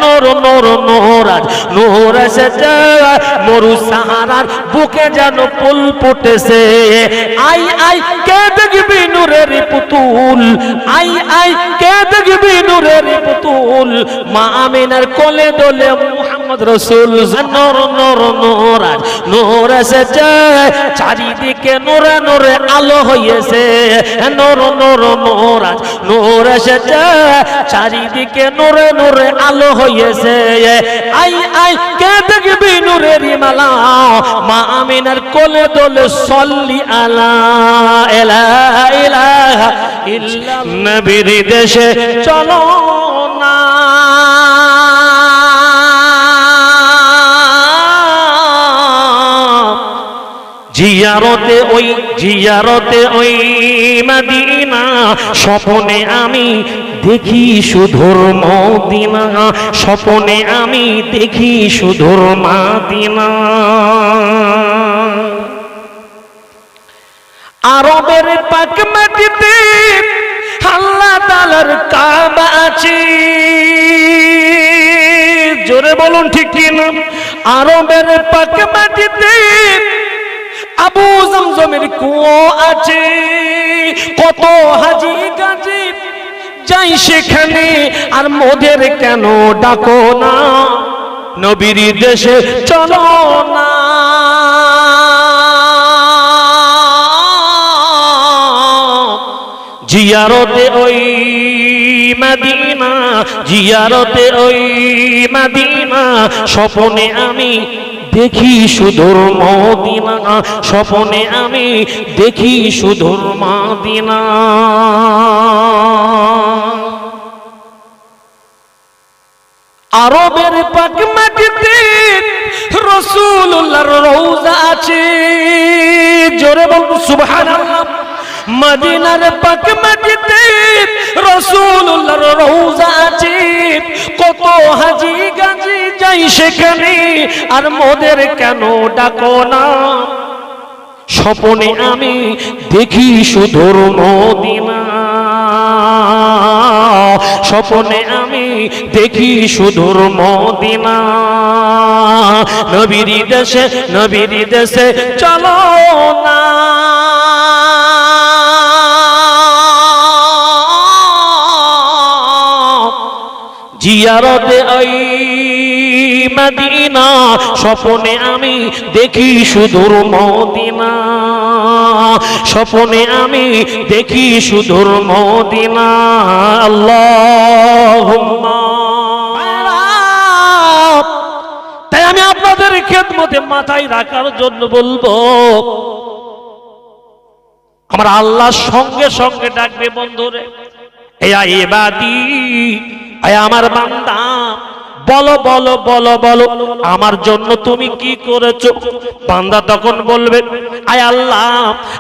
নূর নূর নূর আজ নূর এসেছে মরু সাহারার বুকে যেন ফুল ফুটেছে আই আই কে দেখবি নূরের পুতুল আই আই কে দেখবি নূরের পুতুল মা আমিনার কোলে দোলে মুহাম্মদ রাসূল নূর নূর নূর আজ নূর এসেছে চারিদিকে নূরে নূরে আলো হয়েছে নূর নূর নূর আজ নূর এসেছে চারিদিকে নূরে নূরে আলো হয়েছে আই আই কে দেখবি নূরের মালা মা আমিনার কোলে দোলে সল্লি আলা ইলাহা ইলাহা ইল্লাল্লাহ নবীর দেশে চলো না জিয়ারতে ওই মদিনা স্বপ্নে আমি দেখি শুধুর মদিনা স্বপ্নে আমি দেখি শুধুর মদিনা আরবের পাক মাটিতে আল্লাহ তাআলার কাবা আছে জোরে বলুন ঠিক কি না আরবের পাক মাটিতে আবু জমজমের কুয়ো আছে কত হাজি গাজী যাই সেখানে আর মোদের কেন ডাকো না নবীর দেশে চলো না জিয়ারতে ওই মদিনা জিয়ারতে ওই মদিনা স্বপ্নে আমি দেখি সুদূর মদিনা স্বপ্নে আমি দেখি সুদূর মদিনা আরবের পাক মাটিতে রাসূলুল্লাহর রওজা আছে জোরে বলুন সুবহানাল্লাহ মদিনার পাক মাটিতে রাসূলুল্লাহর রওজা আছে কত হাজি গাজী যাই সেখানে আর মোদের কেন ডাকো না স্বপ্নে আমি দেখি সুদূর মদিনা স্বপ্নে আমি দেখি সুদূর মদিনা নবীর দেশে চলো না জিয়ারতে ওই মদিনা স্বপ্নে আমি দেখি সুদূর মদিনা স্বপ্নে আমি দেখি সুদূর মদিনা আল্লাহুম্মা তাই আমি আপনাদের খেদমতে মাথায় রাখার জন্য বলবো আমার আল্লাহ সঙ্গে সঙ্গে ডাকবে বন্ধুরে ইয়া ইবাদি আয় আমার বান্দা বলো বলো বলো বলো আমার জন্য তুমি কি করেছো বান্দা তখন বলবে আয় আল্লাহ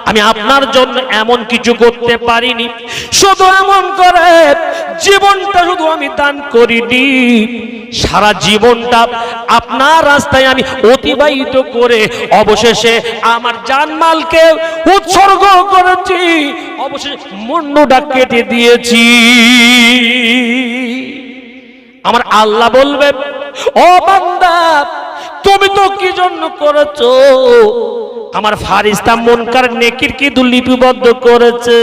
আমি আপনার জন্য এমন কিছু করতে পারিনি শুধু এমন করে জীবনটা শুধু আমি দান করিনি সারা জীবনটা আপনার রাস্তায় আমি অতিবাহিত করে অবশেষে আমার জানমালকে উৎসর্গ করেছি অবশেষে মুন্ডটা কেটে দিয়েছি আমার আল্লাহ বলবে ও বান্দা তুমি তো কি জন্য করেছো আমার ফারিস্তা মুনকার নেকির কি লিপিবদ্ধ করেছে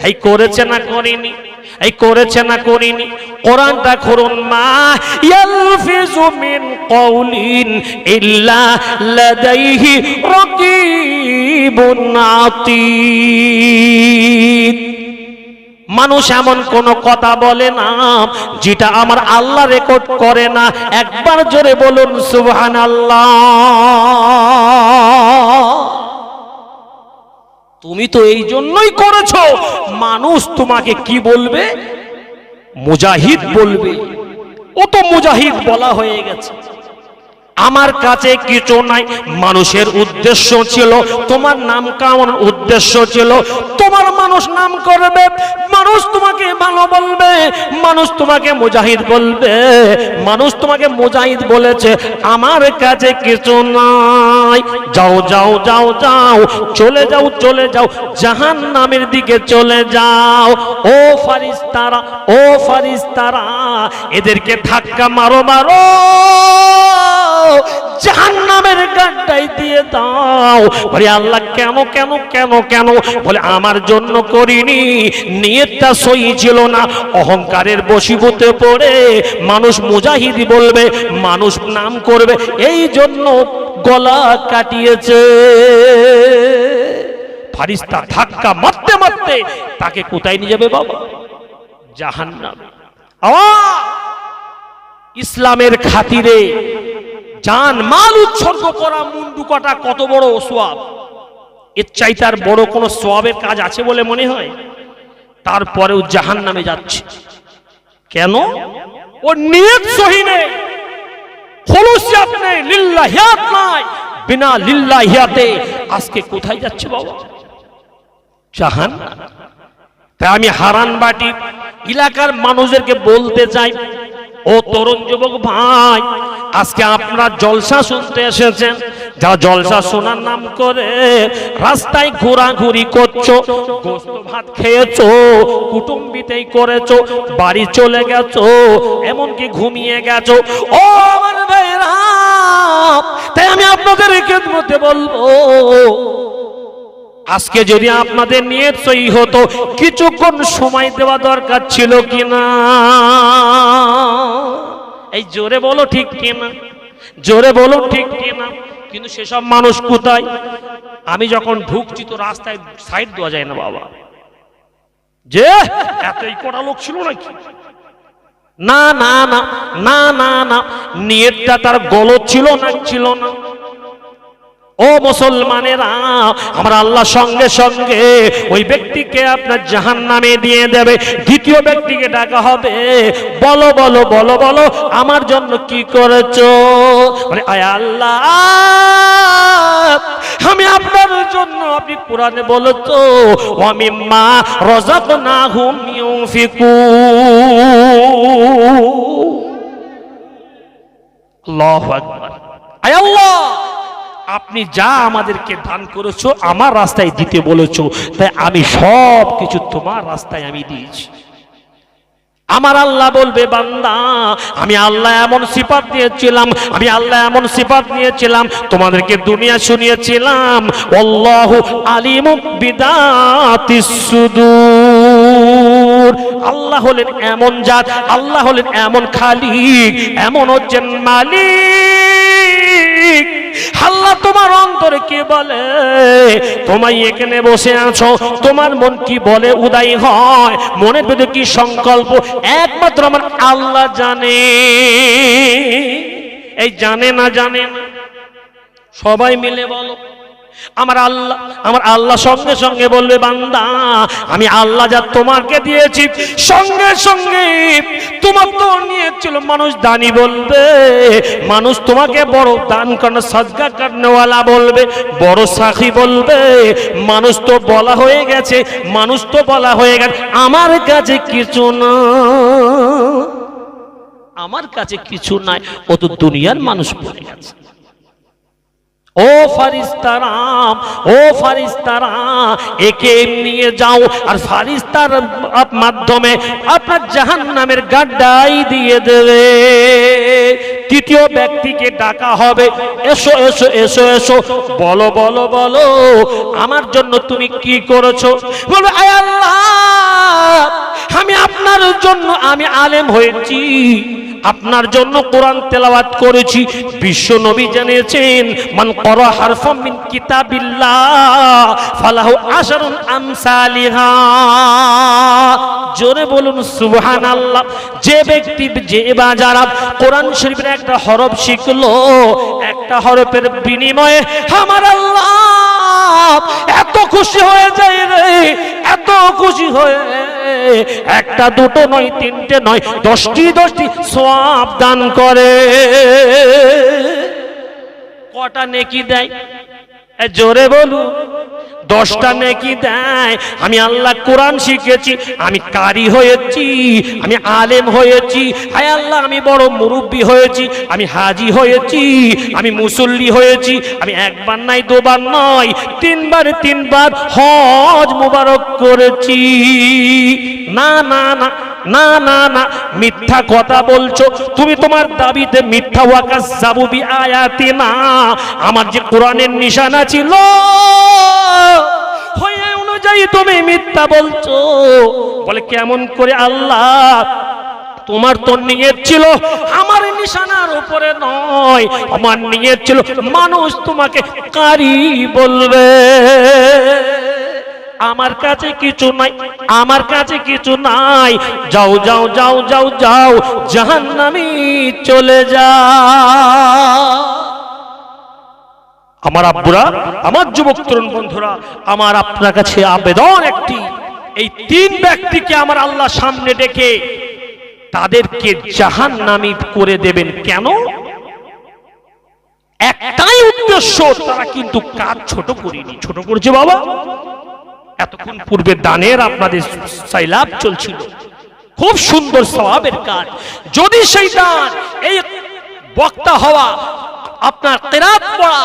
এই করেছে না করেনি এই করেছে না করিনি কোরআনটা খুলুন মা ইয়ালফিজু মিন কওলিন ইল্লা লাদাইহি রাকিবুন আতীদ মানুষ এমন কোন কথা বলে না যেটা আমার আল্লাহ রেকর্ড করে না একবার জোরে বলুন সুবহানাল্লাহ তুমি তো এই জন্যই করেছো মানুষ তোমাকে কি বলবে মুজাহিদ বলবে ও তো মুজাহিদ বলা হয়ে গেছে আমার কাছে কিছু নাই। মানুষের উদ্দেশ্য ছিল, তোমার নাম কামানোর উদ্দেশ্য ছিল, তোমার মানুষ নাম করবে, মানুষ তোমাকে ভালো বলবে, মানুষ তোমাকে মুজাহিদ বলবে, মানুষ তোমাকে মুজাহিদ বলেছে। আমার কাছে কিছু নাই। যাও যাও যাও যাও, চলে যাও চলে যাও, জাহান্নামের দিকে চলে যাও। ও ফারিস্তারা, ও ফারিস্তারা, এদেরকে ধাক্কা মারো মারো, জাহান্নামের গাড্ডায় দিয়ে দাও। বলে আল্লাহ কেন কেন কেন কেন? বলে আমার জন্য করিনি, নিয়তটা সহি ছিল না। অহংকারের বশীভূতে পড়ে মানুষ মুজাহিদি বলবে, মানুষ নাম করবে, এই জন্য গলা কাটিয়েছে। ফারিস্তা ধাক্কা মারতে মারতে তাকে কোথায় নিয়ে যাবে বাবা? জাহান্নামে। ইসলামের খাতিরে জান মাল উৎসর্গ করা, মুন্ডু কাটা কত বড় সওয়াব। এর চাইতে আর বড় কোনো সওয়াবের কাজ আছে বলে মনে হয়? তারপরেও জাহান্নামে যাচ্ছে কেন? ও নিয়ত সহি নেই, খুলুসিয়াত নেই, লিল্লাহিয়াত নাই। বিনা লিল্লাহিয়াতে আজকে কোথায় যাচ্ছে বাবা? জাহান্নাম। তাই আমি হারানবাটি এলাকার মানুষদেরকে বলতে চাই, ও তরুণ যুবক ভাই, আজকে আপনারা জলসা শুনতে এসেছেন, যারা জলসা শোনার নাম করে রাস্তায় ঘোরাঘুরি করছো, গোস্ত ভাত খেয়েছো, কুটুম্বিতেই করেছো, বাড়ি চলে গেছো, এমনকি ঘুমিয়ে গেছো। ও আমার ভাইরা, তাই আমি আপনাদের খেদমতে বলবো, আজকে যদি আপনাদের নিয়ত সহি হতো, কিছুক্ষণ সময় দেওয়া দরকার ছিল কিনা? এই জোরে বলো ঠিক কিনা, জোরে বলো ঠিক কিনা। কিন্তু সেসব মানুষ কোথায়? আমি যখন ঢুকছি তো রাস্তায় সাইড দেওয়া যায় না বাবা, যে এতই কড়া লোক ছিল নাকি? না না না না না না, নিয়তটা তার গলত ছিল না, ছিল না। ও মুসলমানেরা, আমার আল্লাহ সঙ্গে সঙ্গে ওই ব্যক্তিকে আপনার জাহান্নামে দিয়ে দেবে। দ্বিতীয় ব্যক্তিকে ডাকা হবে, বলো বলো বলো বলো, আমার জন্য কি করেছো? মানে আয় আল্লাহ, আমি আপনার জন্য, আপনি কোরআনে বলেছো ওয়া মিম্মা রাযাকনাহুম ইউনফিকুন। আল্লাহু আকবার। আয় আল্লাহ, আপনি যা আমাদেরকে দান করেছো আমার রাস্তায় দিতে বলেছো, তাই আমি সব কিছু তোমার রাস্তায় আমি দিয়েছি। আমার আল্লাহ বলবে, বান্দা আমি আল্লাহ এমন সিফাত দিয়েছিলাম, আমি আল্লাহ এমন সিফাত নিয়েছিলাম, তোমাদেরকে দুনিয়া শুনিয়েছিলাম, আল্লাহু আলিমুম বিদাতিস সুদূর। আল্লাহ হলেন এমন জাত, আল্লাহ হলেন এমন খালিক, এমন হচ্ছেন মালিক। আল্লাহ তোমার অন্তরে কি বলে, তোমায় এখানে বসে আছো, তোমার মন কি বলে উদয় হয়, মনের ভিতরে কি সংকল্প, একমাত্র আমার আল্লাহ জানে। এই জানে না, জানে না, সবাই মিলে বলো আমার আল্লাহ। আমার আল্লাহ সঙ্গে সঙ্গে বলবে, বান্দা আমি আল্লাহ যা তোমাকে দিয়েছি, সঙ্গে সঙ্গে তোমার তো নিয়েছিল মানুষ দানি বলবে, মানুষ তোমাকে বড় দান করেন সাদকা করনেওয়ালা বলবে, বড় সাখী বলবে। মানুষ তো বলা হয়ে গেছে, মানুষ তো বলা হয়ে গেছে, আমার কাছে কিছু না, আমার কাছে কিছু নাই, ও তো দুনিয়ার মানুষ বলে গেছে। ও ফারিস্তারা, ও ফারিস্তারা, একে নিয়ে যাও, আর ফারিস্তার মাধ্যমে আপনার জাহান্নামের গাড্ডায় দিয়ে দেবে। তৃতীয় ব্যক্তিকে ডাকা হবে, এসো এসো এসো এসো, বলো বলো বলো, আমার জন্য তুমি কি করেছো? বলবে, আয় আল্লাহ, আমি আপনার জন্য আমি আলেম হয়েছি, আপনার জন্য কোরআন তেলাওয়াত করেছি। বিশ্ব নবী জানিয়েছেন, মান ক্বারা হারফাম মিন কিতাবিল্লাহ ফালাহু আশরুন আমসালিহা। জোরে বলুন সুবহানাল্লাহ। যে ব্যক্তি, যে বা যারা কোরআন শরীফের একটা হরফ শিখলো, একটা হরফের বিনিময়ে আমার আল্লাহ এত খুশি হয়ে যায় রে, এত খুশি হয়ে, একটা দুটো নয়, তিনটে নয়, 10টি 10টি সওয়াব দান করে। কটা নেকি দেয়? জোরে বলুন। 10টা নেকি দেয়। আমি আল্লাহ কোরআন শিখেছি, আমি কারি হয়েছি, আমি আলেম হয়েছি, হায় আল্লাহ আমি বড় মুরব্বী হয়েছি, আমি হাজি হয়েছি, আমি মুসল্লি হয়েছি, আমি একবার নাই দুবার নয় 3বার হজ মুবারক করেছি। না না না না না না, মিথ্যা কথা বলছো তুমি, তোমার দাবিতে মিথ্যা। ওয়াকাযাবু বিআয়াতিনা, আমার যে কোরআনের নিশানা ছিল হয়ে অনুযায়ী তুমি মিথ্যা বলছো। বলে কেমন করে? আল্লাহ তোমার তো নিয়ত ছিল আমার নিশানার উপরে নয়, আমার নিয়ত ছিল মানুষ তোমাকে কারি বলবে। আমার কাছে কিছু নাই, আমার কাছে কিছু নাই, যাও যাও যাও যাও যাও জাহান্নামী চলে যাও। আমার আব্বুরা, আমার যুবক তরুণ বন্ধুরা, আমার আপনার কাছে আবেদন একটি, এই 3 ব্যক্তিকে আমার আল্লাহ সামনে ডেকে তাদেরকে জাহান্নামী করে দেবেন। কেন? একটাই উদ্দেশ্য, তারা কিন্তু কাজ ছোট করেনি। ছোট করছে বাবা, এতক্ষণ পূর্বে দানের আপনাদের সাইলাব চলছিল, খুব সুন্দর সওয়াবের কাজ। যদি সেই দান, এই বক্তা হওয়া, আপনার কিরাত পড়া,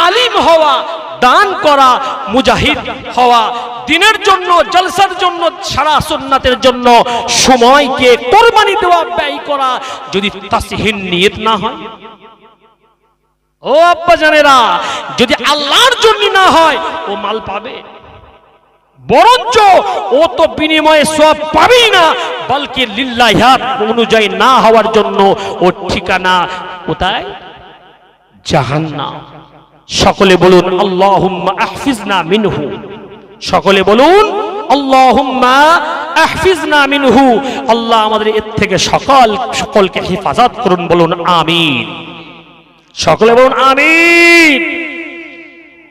আলিম হওয়া, দান করা, মুজাহিদ হওয়া, দিনের জন্য, জলসার জন্য, সারা সুন্নাতের জন্য সময়কে কুরবানি দেওয়া, ব্যয় করা, যদি তাসহিহ নিয়ত না হয়, ও আব্বা জানেরা, যদি আল্লাহর জন্য না হয়, ও মাল পাবে? বরঞ্চ ও তো বিনিময়ে সওয়াব পাবেই না, বলকি লিল্লাহিয়াত অনুযায়ী না হওয়ার জন্য ও ঠিকানা কোথায়? জাহান্নাম। সকলে বলুন আল্লাহুম্মা আহফিজনা মিনহু। সকলে বলুন আল্লাহুম্মা আহফিজনা মিনহু। আল্লাহ আমাদের এর থেকে সকলকে হেফাজত করুন। বলুন আমিন। সকলে বলুন আমিন।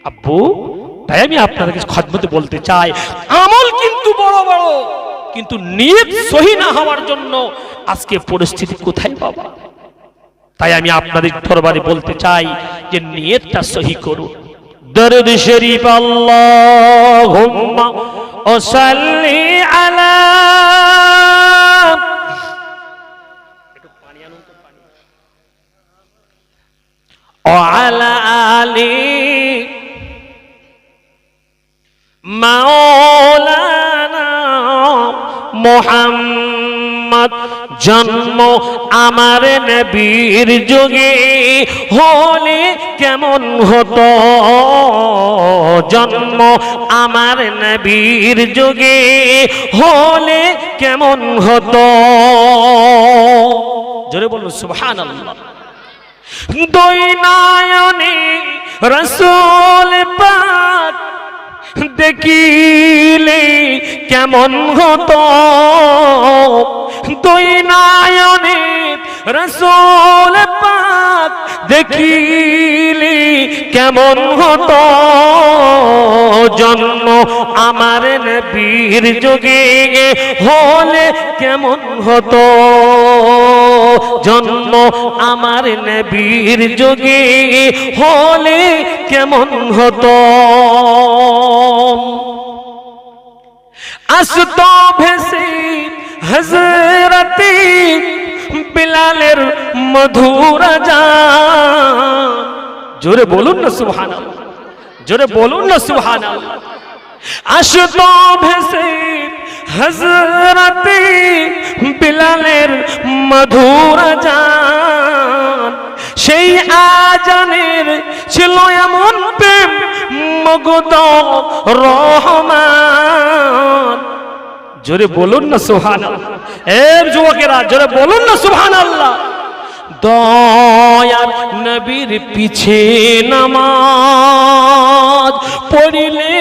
আব্বু, তাই আমি আপনাদেরকে খেদমতে বলতে চাই, আমল কিন্তু বড় বড়, কিন্তু নিয়ত সহি না হওয়ার জন্য আজকে পরিস্থিতি কোথায় বাবা? তাই আমি আপনাদের দরবারে বলতে চাই যে নিয়তটা সহি করুন। দরুদ শরীফ আল্লাহুম্মা সাল্লি আলা, ওয়ালা আলি মাওলানা মুহাম্মদ। জন্ম আমার নবীর যুগে হলে কেমন হতো, জন্ম আমার নবীর যুগে হলে কেমন হতো। জোরে বলুন সুবহানাল্লাহ। দুই নয়নে রাসূল পাক দেখিলে কেমন হতো, দুই নয়নে রাসূল পাক দেখিলে কেমন হতো। জন্ম আমার নবীর যুগে হলে কেমন হতো, জন্ম আমার নবীর যুগে হলে কেমন হতো। আসতো ভেসে হযরতে বিলালের মধুর আযান। জোরে বলুন না সুবহানাল্লাহ, জোরে বলুন না সুবহানাল্লাহ। আসতো ভেসে হযরতে বিলালের মধুর আযান, সেই আজানের ছিল এমন প্রেম মুগ্ধ রহমান। জোরে বলুন না সুবহানাল্লাহ। এ যুবকেরা জোরে বলুন না সুবহানাল্লাহ। দয়ার নবীর পিছে নামাজ পড়িলে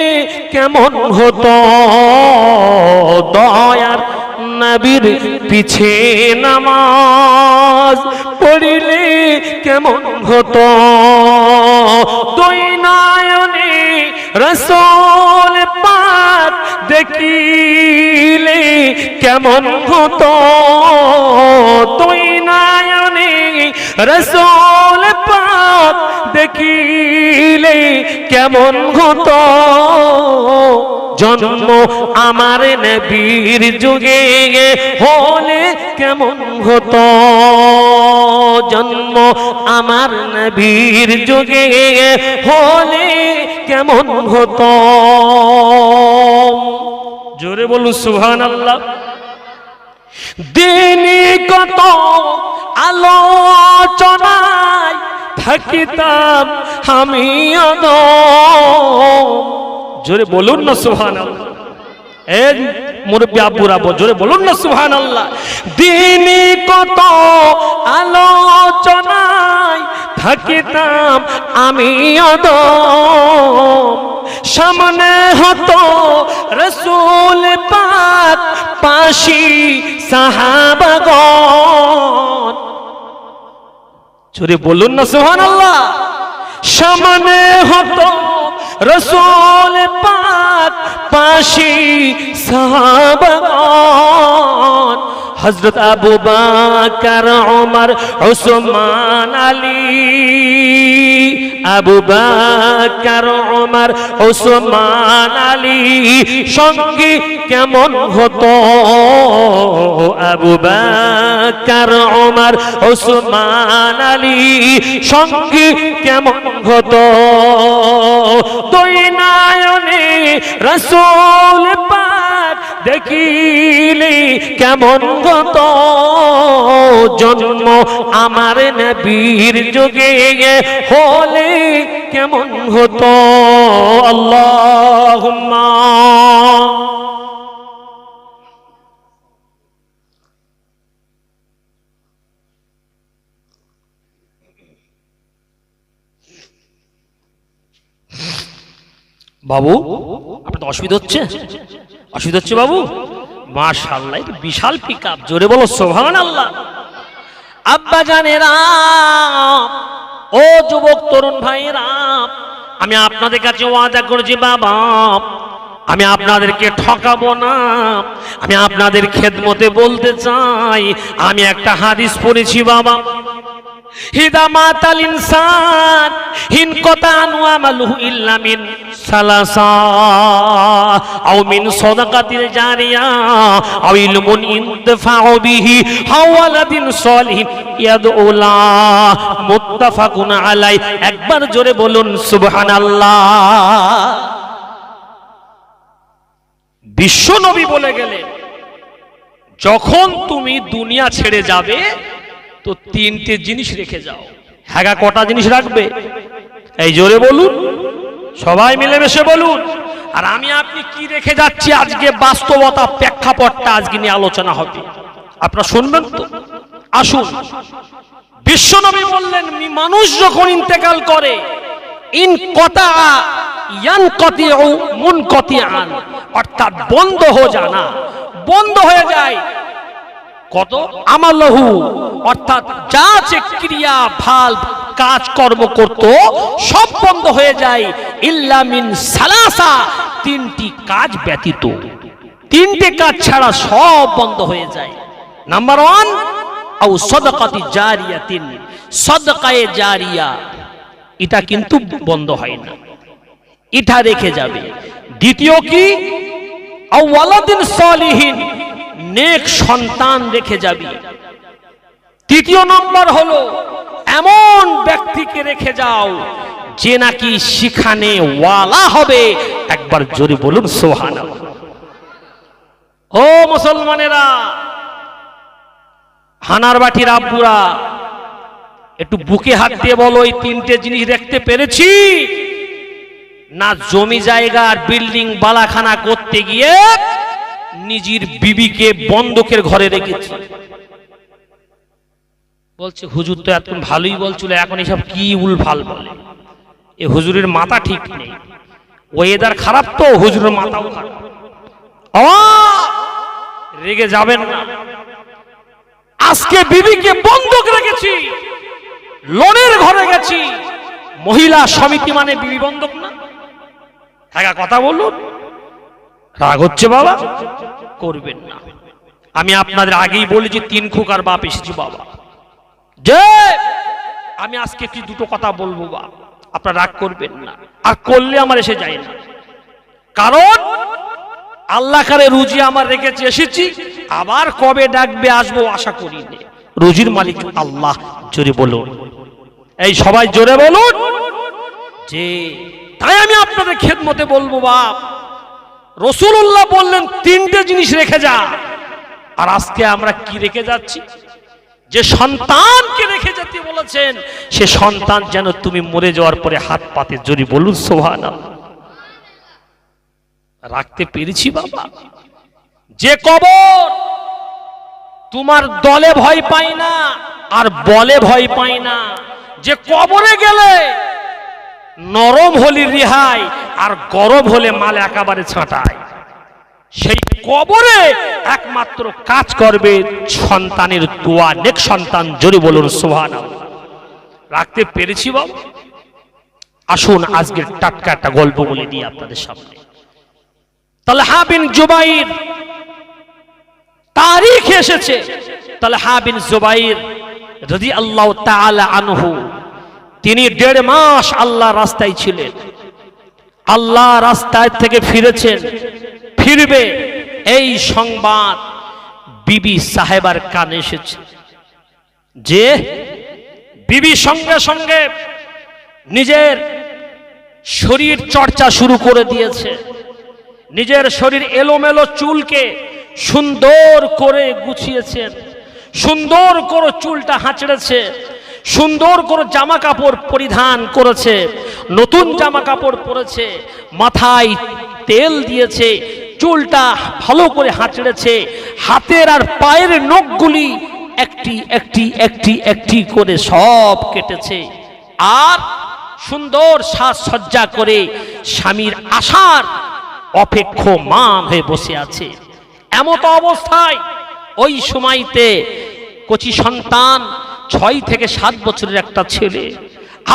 কেমন হতো, দয়ার নবীর পিছে নামাজ পড়িলে কেমন হতো। দুই নয়নে রাসূল পাক দেখিলে কেমন হতো, দুই নয়নে রাসূল পাক দেখিলে কেমন হতো জন্ম আমার নবীর যুগে হলে কেমন হতো জন্ম আমার নবীর যুগে হলে কেমন হতো জোরে বলুন সুবহানাল্লাহ দিনে কত আলোচনায় থাকিতাম আমি জোরে বলুন না সুবহানাল্লাহ এই মুরব্বি আব্বুরা জোরে বলুন না সুবহানাল্লাহ দিনে কত আলোচনায় থাকিতাম আমি সামনে হতো রাসূল পাক পাশি সাহাবাগণ জোরে বলুন না সুবহানাল্লাহ সামনে হতো রাসূল পাক পাশি সাহাবাগণ হযরত আবু বকর ওমর উসমান আলী আবু বকর ওমর উসমান আলী সঙ্গী কেমন হতো আবু বকর ওমর উসমান আলী সঙ্গী কেমন হতো দুই নয়নে রাসূল পাক দেখিলে কেমন হতো জন্ম আমার নবীর যুগে হলে কেমন হতো আল্লাহুম্মা বাবু আপনার অসুবিধা হচ্ছে বাবু মাশাআল্লাহ এটা বিশাল পিকআপ জোরে বলো সুবহানাল্লাহ আব্বা জানেরা ও যুবক তরুণ ভাইরা আমি আপনাদের কাছে ওয়াদা করছি বাবা আমি আপনাদেরকে ঠকাবো না আমি আপনাদের খেদমতে বলতে চাই আমি একটা হাদিস পড়েছি বাবা ইদা মাতাল ইনসান হিন কতান ওয়া মালুহু ইল্লা মিন সালাসা আও মিন সাদাকাতিল জারিয়া আও ইলমুন ইনতফাউ বিহি আও ওয়ালাদিন সালিহিন ইয়াদউ লা মুত্তাফাকুন আলাই একবার জোরে বলুন সুবহানাল্লাহ বিশ্ব নবী বলে গেলেন যখন তুমি দুনিয়া ছেড়ে যাবে তো তিনটে জিনিস রেখে যাও হ্যাঁ কটা জিনিস রাখবে এই জোরে বলুন সবাই মিলেমিশে বলুন আর আমি আপনি কি রেখে যাচ্ছি আজকে বাস্তবতা প্রেক্ষাপটটা আজকে নিয়ে আলোচনা হবে আপনারা শুনবেন তো আসুন বিশ্বনবী বললেন মানুষ যখন ইন্তেকাল করে ইন কতা ইয়ানকাতিউ মুনকাতিআন অর্থাৎ বন্ধ হয়ে যায় কত আমালহু অর্থাৎ যা যে ক্রিয়া ভাল কাজ কর্ম করত সব বন্ধ হয়ে যায় ইল্লা মিন সালাসা তিনটি কাজ ব্যতীত তিনটে কাজ ছাড়া সব বন্ধ হয়ে যায় নাম্বার 1 আও সাদাকাতি জারিয়াতিন সাদকায়ে জারিয়া এটা কিন্তু বন্ধ হয় না এটা রেখে যাবে দ্বিতীয় কি আও ওয়ালাদিন সালিহিন নেক সন্তান রেখে যাবি তৃতীয় নম্বর হলো এমন ব্যক্তিকে রেখে যাও যে নাকি শিখানে ওয়ালা হবে একবার জোরে বলুন সুবহানাল্লাহ ও মুসলমানেরা হানার বাটির আব্বুরা একটু বুকে হাত দিয়ে বলো এই তিনটে জিনিস রাখতে পেরেছি না জমি জায়গা আর বিল্ডিং বালাখানা করতে গিয়ে নিজের বিবিকে বন্ধকের ঘরে রেখেছি বলছে হুজুর তো এতক্ষণ ভালোই বলছিল এখন এসব কি উলফাল বলে এই হুজুরের মাথা ঠিক নেই ওয়েদার খারাপ তো হুজুরের মাথাও খারাপ রেগে যাবেন না আজকে বিবিকে বন্ধক রেখেছি লোনের ঘরে গেছি মহিলা সমিতি মানে বিবি বন্ধক না হ্যাঁ কথা বলুন রাগ হচ্ছে বাবা করবেন না আমি আপনাদের আগেই বলেছি 3 খোকার বাপ এসেছি বাবা যে আমি আজকে কি দুটো কথা বলবো বাবা আপনারা রাগ করবেন না, আর করলে আমার এসে যায় না, কারণ আল্লাহ কারে রুজি আমার রেখেছে, এসেছি, আবার কবে ডাকবে আসবো আশা করি না। রুজির মালিক আল্লাহ। জোরে বলুন, এই সবাই জোরে বলুন। যে তাই আমি আপনাদের খেদমতে বলবো, বাপ রাসূলুল্লাহ বললেন তিনটে জিনিস রেখে যা, আর আজকে আমরা কি রেখে যাচ্ছি? যে সন্তানকে রেখে যেতে বলেছেন, সে সন্তান যেন তুমি মরে যাওয়ার পরে হাত পাতে। জোরে বলুন সুবহানাল্লাহ। রাখতে পেরেছি বাবা? যে কবর তোমার দলে ভয় পায় না আর বলে ভয় পায় না, যে কবরে গেলে নরম হলে রেহাই আর গরম হলে মাল একেবারে ছাঁটায়, সেই কবরে একমাত্র কাজ করবে সন্তানের দোয়া, নেক সন্তান। জোরে বলুন সুবহানাল্লাহ। রাখতে পেরেছি বাবা? আসুন আজকের টাটকা একটা গল্প বলে দিই আপনাদের সামনে। তালহা বিন জুবাইর, তারিখ এসেছে তালহা বিন জুবাইর রাদিয়াল্লাহু তাআলা আনহু, তিনি 1.5 মাস আল্লাহ রাস্তায় ছিলেন। আল্লাহ রাস্তায় থেকে ফিরেছেন, ফিরবে এই সংবাদ বিবি সাহেবার কানে এসেছে। যে বিবি সঙ্গে সঙ্গে নিজের শরীর চর্চা শুরু করে দিয়েছে, নিজের শরীর এলোমেলো চুলকে সুন্দর করে গুছিয়েছেন, সুন্দর করে চুলটা হাঁচড়েছে, সুন্দর করে জামা কাপড় পরিধান করেছে, নতুন জামা কাপড় পরেছে, মাথায় তেল দিয়েছে, চুলটা ভালো করে হাঁচড়েছে, হাতের আর পায়ের নখগুলি একটি একটি একটি একটি করে সব কেটেছে, আর সুন্দর সাজসজ্জা করে স্বামীর আসার অপেক্ষমান হয়ে বসে আছে। এমত অবস্থায় ওই সময়তে কচি সন্তান 6 থেকে 7 বছরের একটা ছেলে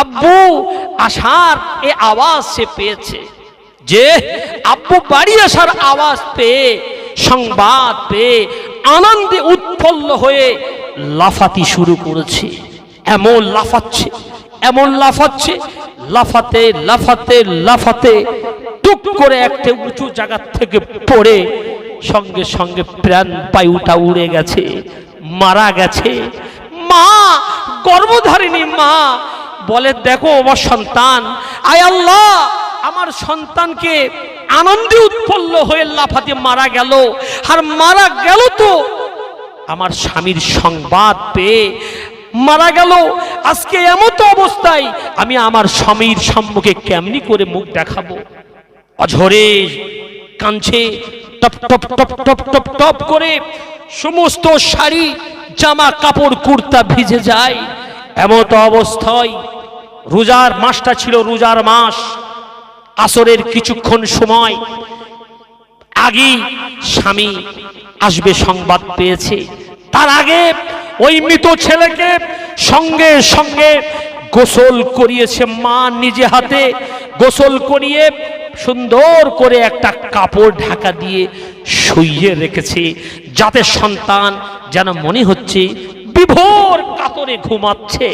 আব্বু আসার এ আওয়াজ সে পেয়েছে। যে আব্বু বাড়ি আসার আওয়াজ পেয়ে, সংবাদ পেয়ে আনন্দে উৎফুল্ল হয়ে লাফাতে শুরু করেছে। এমন লাফাচ্ছে, এমন লাফাচ্ছে, লাফাতে লাফাতে লাফাতে টুক করে একটা উঁচু জায়গা থেকে পড়ে সঙ্গে সঙ্গে প্রাণ বায়ুটা উড়ে গেছে, মারা গেছে। মা, গর্ভধারিণী মা বলে, দেখো আমার সন্তান, আয় আল্লাহ, আমার সন্তানকে আনন্দে উৎফুল্ল হয়ে লাফাতে মারা গেল, আর মারা গেল তো আমার স্বামীর সংবাদ পেয়ে মারা গেল। আজকে এমত অবস্থায় আমি আমার স্বামীর সম্মুখে কেমনি করে মুখ দেখাবো? অঝরে কাঁদছে, top top top top top top করে সমস্ত শাড়ি জামা কাপড় কুর্তা ভিজে যায়। এমত অবস্থায় রোজার মাসটা ছিল রোজার মাস, আসরের কিছুক্ষণ সময় আগেই স্বামী আসবে সংবাদ পেয়েছে। তার আগে ওই মৃত ছেলেকে সঙ্গে সঙ্গে গোসল করিয়েছে মা, নিজে হাতে গোসল করিয়ে সুন্দর করে একটা কাপড় ঢাকা দিয়ে শুইয়ে রেখেছে, যাতে সন্তান যেন মনে হচ্ছে বিভোর কাতরে ঘুমাচ্ছে,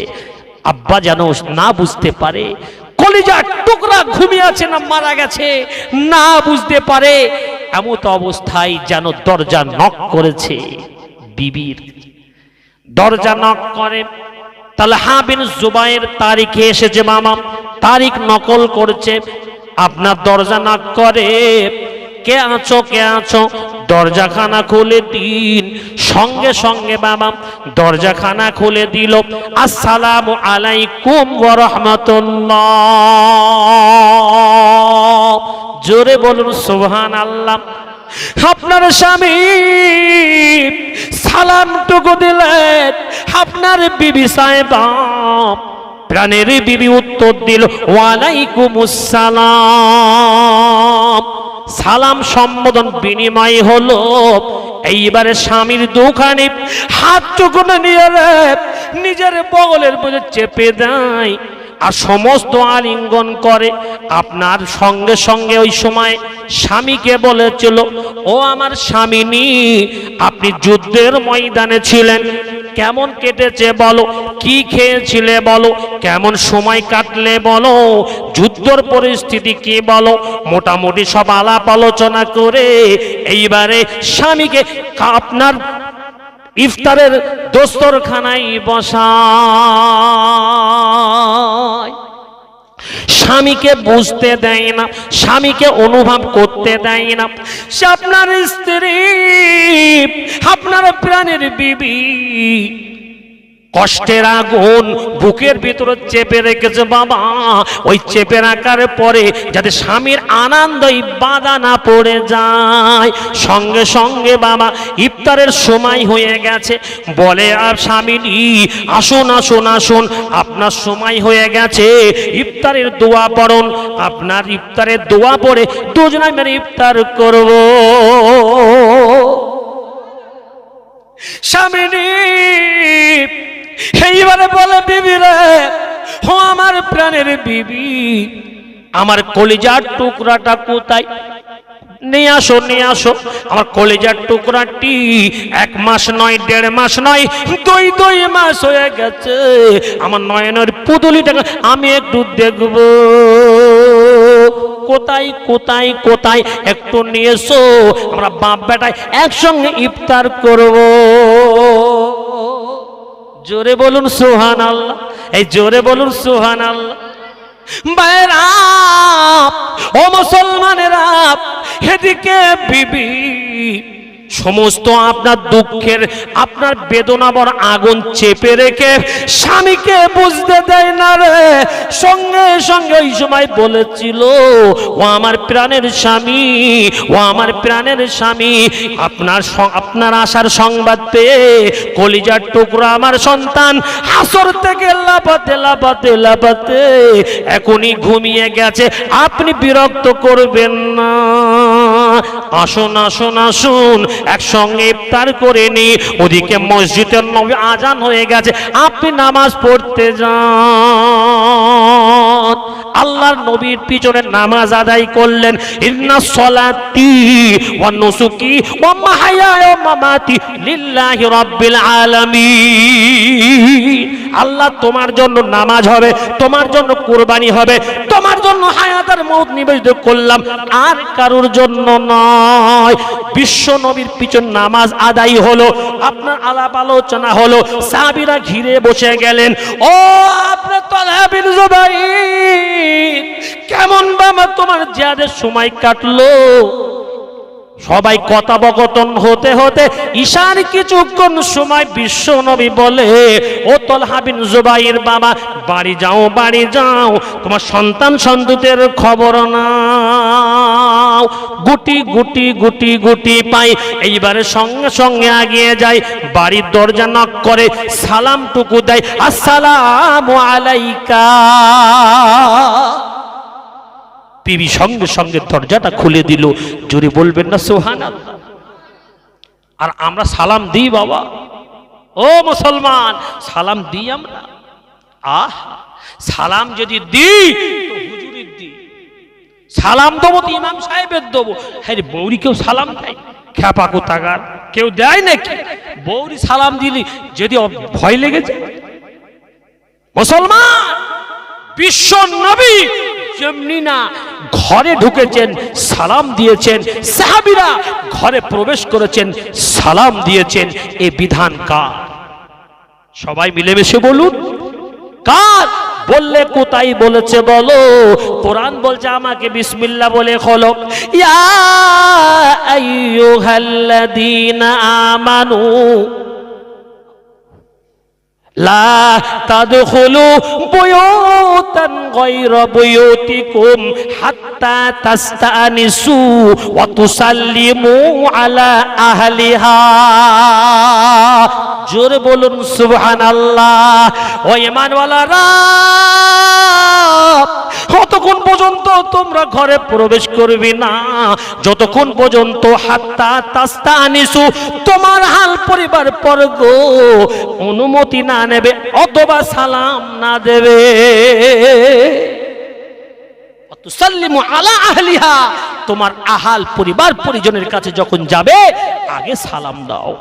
আব্বা যেন না বুঝতে পারে কলিজার টুকরা ঘুমিয়ে আছে না মারা গেছে, না বুঝতে পারে। এমত অবস্থায় যেন দরজা নক করেছে। বিবির দরজা নক করে তালহা বিন জুবাইর, তারিখে এসেছে মামা, তারিখ নকল করছে। আপনার দরজা নক করে, কে আছো কে আছো, দরজাখানা খুলে দিন। সঙ্গে সঙ্গে বাবা দরজাখানা খুলে দিল। আসসালামু আলাইকুম ওয়া রাহমাতুল্লাহ। জোরে বলুন সুবহানাল্লাহ। আপনার স্বামী সালামটুকু দিলেন, আপনার বিবি সাহেবা প্রাণের বিবি উত্তর দিল ওয়ালাইকুমুস সালাম। সালাম সম্বোধন বিনিময় হলো। এইবারে স্বামীর দুখানি হাতটুকু নিয়ে নিজের বগলের মধ্যে চেপে দেয় আর সমস্ত আলিঙ্গন করে। আপনার সঙ্গে সঙ্গে ওই সময় স্বামীকে বলেছিল, ও আমার স্বামিনী, আপনি যুদ্ধের ময়দানে ছিলেন, কেমন কেটেছে বলো, কি খেয়েছিলে বলো, কেমন সময় কাটলে বলো, যুদ্ধর পরিস্থিতি কি বলো। মোটামুটি সব আলাপ আলোচনা করে এইবারে স্বামীকে আপনার ইফতারের দস্তরখানায় বসায়। স্বামীকে বুঝতে দেয় না, স্বামীকে অনুভব করতে দেয় না। সে আপনার স্ত্রী, আপনার প্রাণের বিবি, কষ্টের আগুন বুকের ভিতরে চেপে রেখেছে বাবা। ওই চেপে রাখার পরে যাতে স্বামীর আনন্দই বাধা না পড়ে যায়, সঙ্গে সঙ্গে বাবা ইফতারের সময় হয়ে গেছে, বলে আর স্বামীনি, আসুন আসুন আসুন, আপনার সময় হয়ে গেছে, ইফতারের দোয়া পড়ুন। আপনার ইফতারের দোয়া পড়ে দুজনে মিলে ইফতার করব। স্বামীনি এইবারে বলে, বিবি রে, ও আমার প্রাণের বিবি, আমার কলিজার টুকরাটা কোথায়? নিয়ে আসো, নিয়ে আসো। আমার কলিজার টুকরাটি 1 মাস নয়, 1.5 মাস নয়, 2 মাস হয়ে গেছে। আমার নয়নের পুতুলিটাকে আমি একটু দেখব, কোথায় কোথায় কোথায়, একটু নিয়ে এসো, আমরা বাপ বেটায় একসঙ্গে ইফতার করব। জোরে বলুন সুবহানাল্লাহ, এই জোরে বলুন সুবহানাল্লাহ। ভাইরা ও মুসলমানেরা, এদিকে বিবি সমস্ত আপনার দুঃখের, আপনার বেদনাবর আগুন চেপে রেখে স্বামীকে বুঝতে দেয় না রে। সঙ্গে সঙ্গে ওই সময় বলেছিল, ও আমার প্রাণের স্বামী, ও আমার প্রাণের স্বামী, আপনার আসার সংবাদ পেয়ে কলিজার টুকরা আমার সন্তান আসর থেকে লাফাতে লাফাতে লাফাতে এখনই ঘুমিয়ে গেছে, আপনি বিরক্ত করবেন না, আসুন আসুন আসুন, একসঙ্গে ইফতার করে নি। ওদিকে মসজিদের নবী আজান হয়ে গেছে, আপনি নামাজ পড়তে যান। আল্লাহর নবীর পিছনে নামাজ আদায় করলেন। ইন্না সলাতি ওয়া নুসুকি ওয়া মাহইয়ায়া ওয়া মামাতি লিল্লাহি রাব্বিল আলামিন। আল্লাহ তোমার জন্য নামাজ হবে, তোমার জন্য কুরবানি হবে, তোমার জন্য হায়াত আর মওত নিবেদিত করলাম, আর কারোর জন্য নয়। বিশ্ব নবীর পিছন নামাজ আদায় হলো, আপনার আলাপ আলোচনা হলো, সাহাবীরা ঘিরে বসে গেলেন। ও আপনার তালহা বিন জুবাইর, কেমন বাবা তোমার জিহাদের সময় কাটলো? সবাই কথোপকথন হতে হতে ঈশার কিছুক্ষণ সময় বিশ্ব নবী বলে, ও তালহা বিন জুবাইর বাবা, বাড়ি যাও বাড়ি যাও, তোমার সন্তান সন্ততির খবর নাও। গুটি গুটি গুটি গুটি পাই, এইবারে সঙ্গে সঙ্গে আগিয়ে যায়, বাড়ির দরজা নক করে, সালামটুকু দেয়, আসসালামু আলাইকা। বিবি সঙ্গে সঙ্গে দরজাটা খুলে দিল। জোরে বলবেন না সুবহানাল্লাহ। আর আমরা সালাম দিই বাবা, ও মুসলমান, সালাম দিই আমরা। সালাম যদি দিই তো হুজুরির দিই, সালাম দেবো তো ইমাম সাহেবের দেবো। হ্যাঁ, বৌরি কেউ সালাম দেয়? খ্যাপা কোথাকার, কেউ দেয় নাকি? বৌরি সালাম দিলি যদি ভয় লেগেছে। মুসলমান, বিশ্ব নবী যেমনি না ঘরে ঢুকেছেন, সালাম দিয়েছেন, সাহাবীরা ঘরে প্রবেশ করেছেন, সালাম দিয়েছেন। এ বিধান কার? সবাই মিলেমিশে বলুন, কার? বললে কোথায় বলেছে বলো? কোরআন বলছে আমাকে বিসমিল্লাহ বলে খোলো। ইয়া আইয়ুহাল্লাযীনা আমানু লা তাদখুলু বুয়ুতান গায়রা বুয়ুতিকুম হাত্তা তাস্তানিসু ওয়া তুসাল্লিমু আলা আহলিহা। জোরে বলুন সুবহানাল্লাহ। ও ঈমানওয়ালারা, ততক্ষণ পর্যন্ত তোমরা ঘরে প্রবেশ করবে না যতক্ষণ পর্যন্ত হাত্তা তাস্তানিসু তোমার হাল পরিবার বর্গ অনুমতি না নেবে অথবা সালাম না দেবে। তুসাল্লিমু আলা আহলিহা তোমার আহাল পরিবার পরিজনের কাছে যখন যাবে আগে সালাম দাও।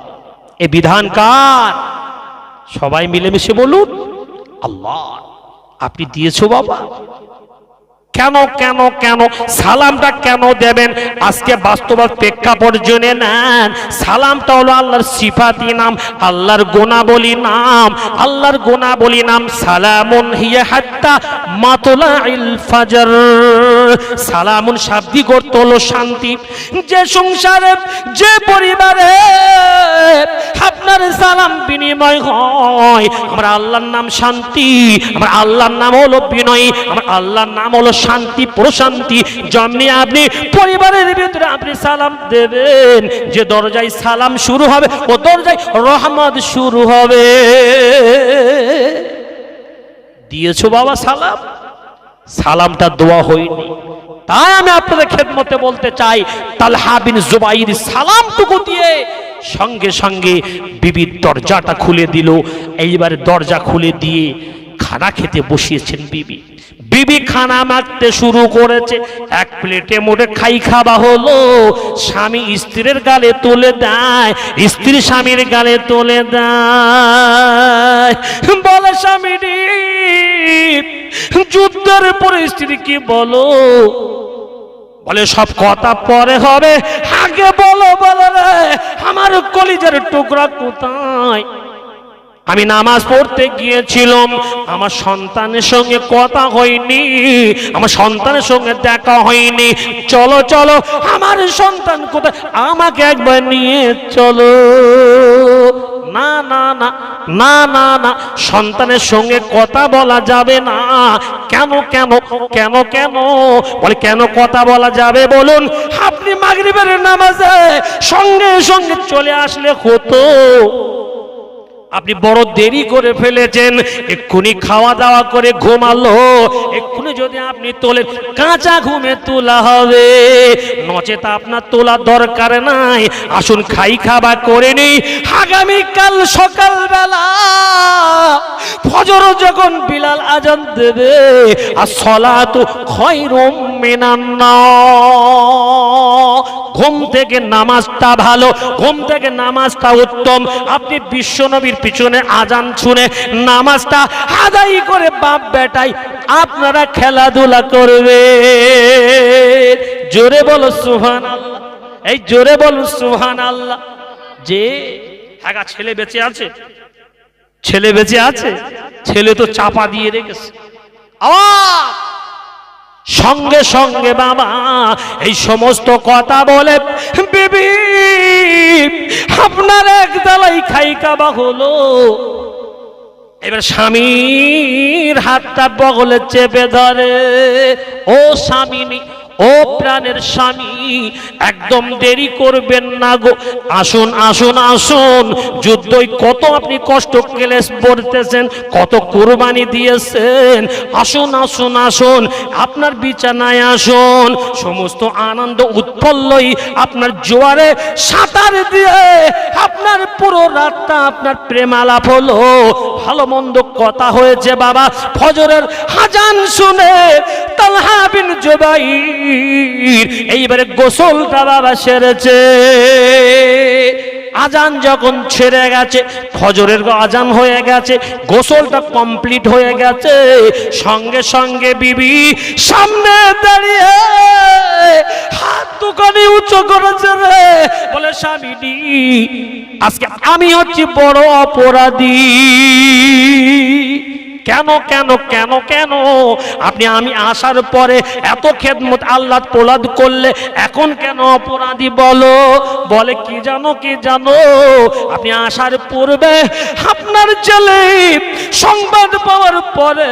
এই বিধান কার? সবাই মিলেমিশে বলুন আল্লাহ। আপনি দিয়েছো বাবা? কেন কেন কেন সালামটা কেন দেবেন? আজকে বাস্তব প্রেক্ষাপট জেনে নেন। সালামটা হলো আল্লাহর সিফাতি নাম, আল্লাহর গুণাবলী নাম, আল্লাহর গুণাবলী নাম। সালামুন হিয়া হাত্তা মাতলাইল ফাজর। সালামুন শাব্দিক অর্থ হলো শান্তি। যে সংসারে যে পরিবারে আপনার সালাম বিনিময় হয়, আমার আল্লাহর নাম শান্তি, আমার আল্লাহর নাম হলো বিনয়, আমার আল্লাহর নাম হলো শান্তি প্রশান্তি। যেমনি আপনি পরিবারের ভিতরে আপনি সালাম দেবেন, যে দরজায় সালাম শুরু হবে ও দরজায় রহমত শুরু হবে। দিয়েছো বাবা সালাম? সালামটা দোয়া হয়নি। তাই আমি আপনাদের খেদমতে বলতে চাই, তালহা বিন জুবাইর সালামটুকু দিয়ে সঙ্গে সঙ্গে বিবির দরজাটা খুলে দিল। এইবারে দরজা খুলে দিয়ে খানা খেতে বসিয়েছেন বিবি। বিবি খানা মাখতে শুরু করেছে। এক প্লেটে মোটে খাই খাওয়া হলো। স্বামী স্ত্রীর গালে তুলে দেয়, স্ত্রী স্বামীর গালে তুলে দেয়। বলে স্বামীটি যুদ্ধের পরিস্থিতি কি বলো? বলে সব কথা পরে হবে, আগে বলো। বলো রে আমার কলিজার টুকরা কোথায়? আমি নামাজ পড়তে গিয়েছিলাম, আমার সন্তানের সঙ্গে কথা হয়নি, আমার সন্তানের সঙ্গে দেখা হয়নি। চলো চলো, আমার সন্তান কোথায়? আমাকে একবার নিয়ে চলো। না না না না না না, সন্তানের সঙ্গে কথা বলা যাবে না। কেন কেন কেন কেন? বলে কেন কথা বলা যাবে বলুন? আপনি মাগরিবের নামাজে সঙ্গে সঙ্গে চলে আসলে হতো। আপনি বড় দেরি করে ফেলেছেন, এক্ষুনি খাওয়া দাওয়া করে ঘুমালো, এক্ষুনি যদি আপনি তোলেন কাঁচা ঘুমে তোলা হবে, নচেত আপনার তোলা দরকার নাই। আসুন খাই খাবার করে নেই। আগামীকাল সকালবেলা ফজর যখন বিলাল আজান দেবে, আর সলাতু খায়রুম মিনান নাওম, ঘুম থেকে নামাজটা ভালো, ঘুম থেকে নামাজটা উত্তম। আপনি বিশ্বনবীর পিছনে আজান শুনে নামাজটা আদায় করে বাপ বেটাই আপনারা খেলাধুলা করবে। জোরে বলো সুবহানাল্লাহ। এই জোরে বলো সুবহানাল্লাহ। যে একা ছেলে বেঁচে আছে, ছেলে বেঁচে আছে, ছেলে তো চাপা দিয়ে রেখেছে। সঙ্গে সঙ্গে বাবা এই সমস্ত কথা বলে বিবি আপনার এক দালাই খাই খাওয়া হলো। এবার স্বামীর হাতটা বগলে চেপে ধরে, ও স্বামী, ও প্রাণের স্বামী, একদম দেরি করবেন না গো। আসুন আসুন আসুন, যুদ্ধই কত আপনি কষ্ট ক্লেশ করতেছেন, কত কুরবানি দিয়েছেন। আসুন আসুন আসুন, আপনার বিছানায় আসুন। সমস্ত আনন্দ উৎফুল্লই আপনার জোয়ারে সাঁতার দিয়ে আপনার পুরো রাতটা আপনার প্রেমালাপ হলো, ভালো মন্দ কথা হয়েছে বাবা। ফজরের আজান শুনে তালহা বিন জুবাইর এইবারে গোসলটা বাবা সেরেছে। আজান যখন ছেড়ে গেছে, ফজরের আজান হয়ে গেছে, গোসলটা কমপ্লিট হয়ে গেছে, সঙ্গে সঙ্গে বিবি সামনে দাঁড়িয়ে হাত দুখানি উঁচু করেছে রে। বলে স্বামীজি, আজকে আমি হচ্ছি বড় অপরাধী। কেন কেন কেন কেন? আপনি আমি আসার পরে এত খেদমত আল্লাহ তোলাদ করলে এখন কেন অপরাধী বলো? বলে কি জানো, কি জানো, আপনি আসার পূর্বে আপনার ছেলে সংবাদ পাওয়ার পরে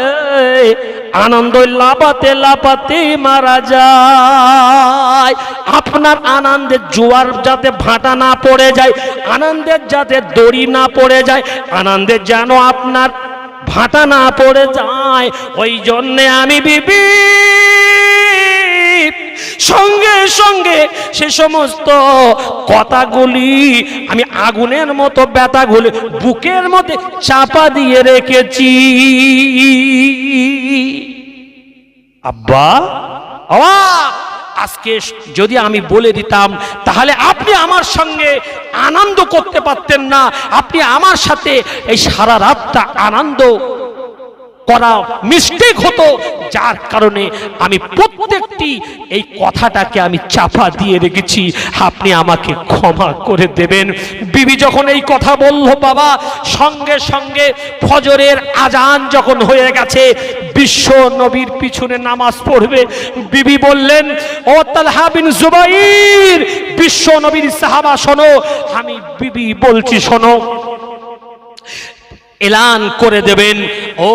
আনন্দ লাপাতে লাপাতে মারা যায়। আপনার আনন্দের জোয়ার যাতে ভাটা না পড়ে যায়, আনন্দের যাতে দড়ি না পড়ে যায়, আনন্দের যেন আপনার ভাটা না পড়ে যায়। ওই জন্যে আমি বিবি সঙ্গে সঙ্গে সে সমস্ত কথাগুলি আমি আগুনের মতো ব্যথাগুলি বুকের মধ্যে চাপা দিয়ে রেখেছি। আব্বা আজকে যদি আমি বলে দিতাম তাহলে আপনি আমার সঙ্গে আনন্দ করতে পারতেন না, আপনি আমার সাথে এই সারা রাতটা আনন্দ করা মিস্টেক হতো, যার কারণে আমি প্রত্যেকটি এই কথাটাকে আমি চাপা দিয়ে রেখেছি। আপনি আমাকে ক্ষমা করে দেবেন। বিবি যখন এই কথা বলল বাবা, সঙ্গে সঙ্গে ফজরের আজান যখন হয়ে গেছে, বিশ্ব নবীর পিছনে নামাজ পড়বে, বিবি বললেন, ও তালহা বিন জুবাইর, বিশ্ব নবীর সাহাবা শোনো, আমি বিবি বলছি শোনো, এলান করে দেবেন, ও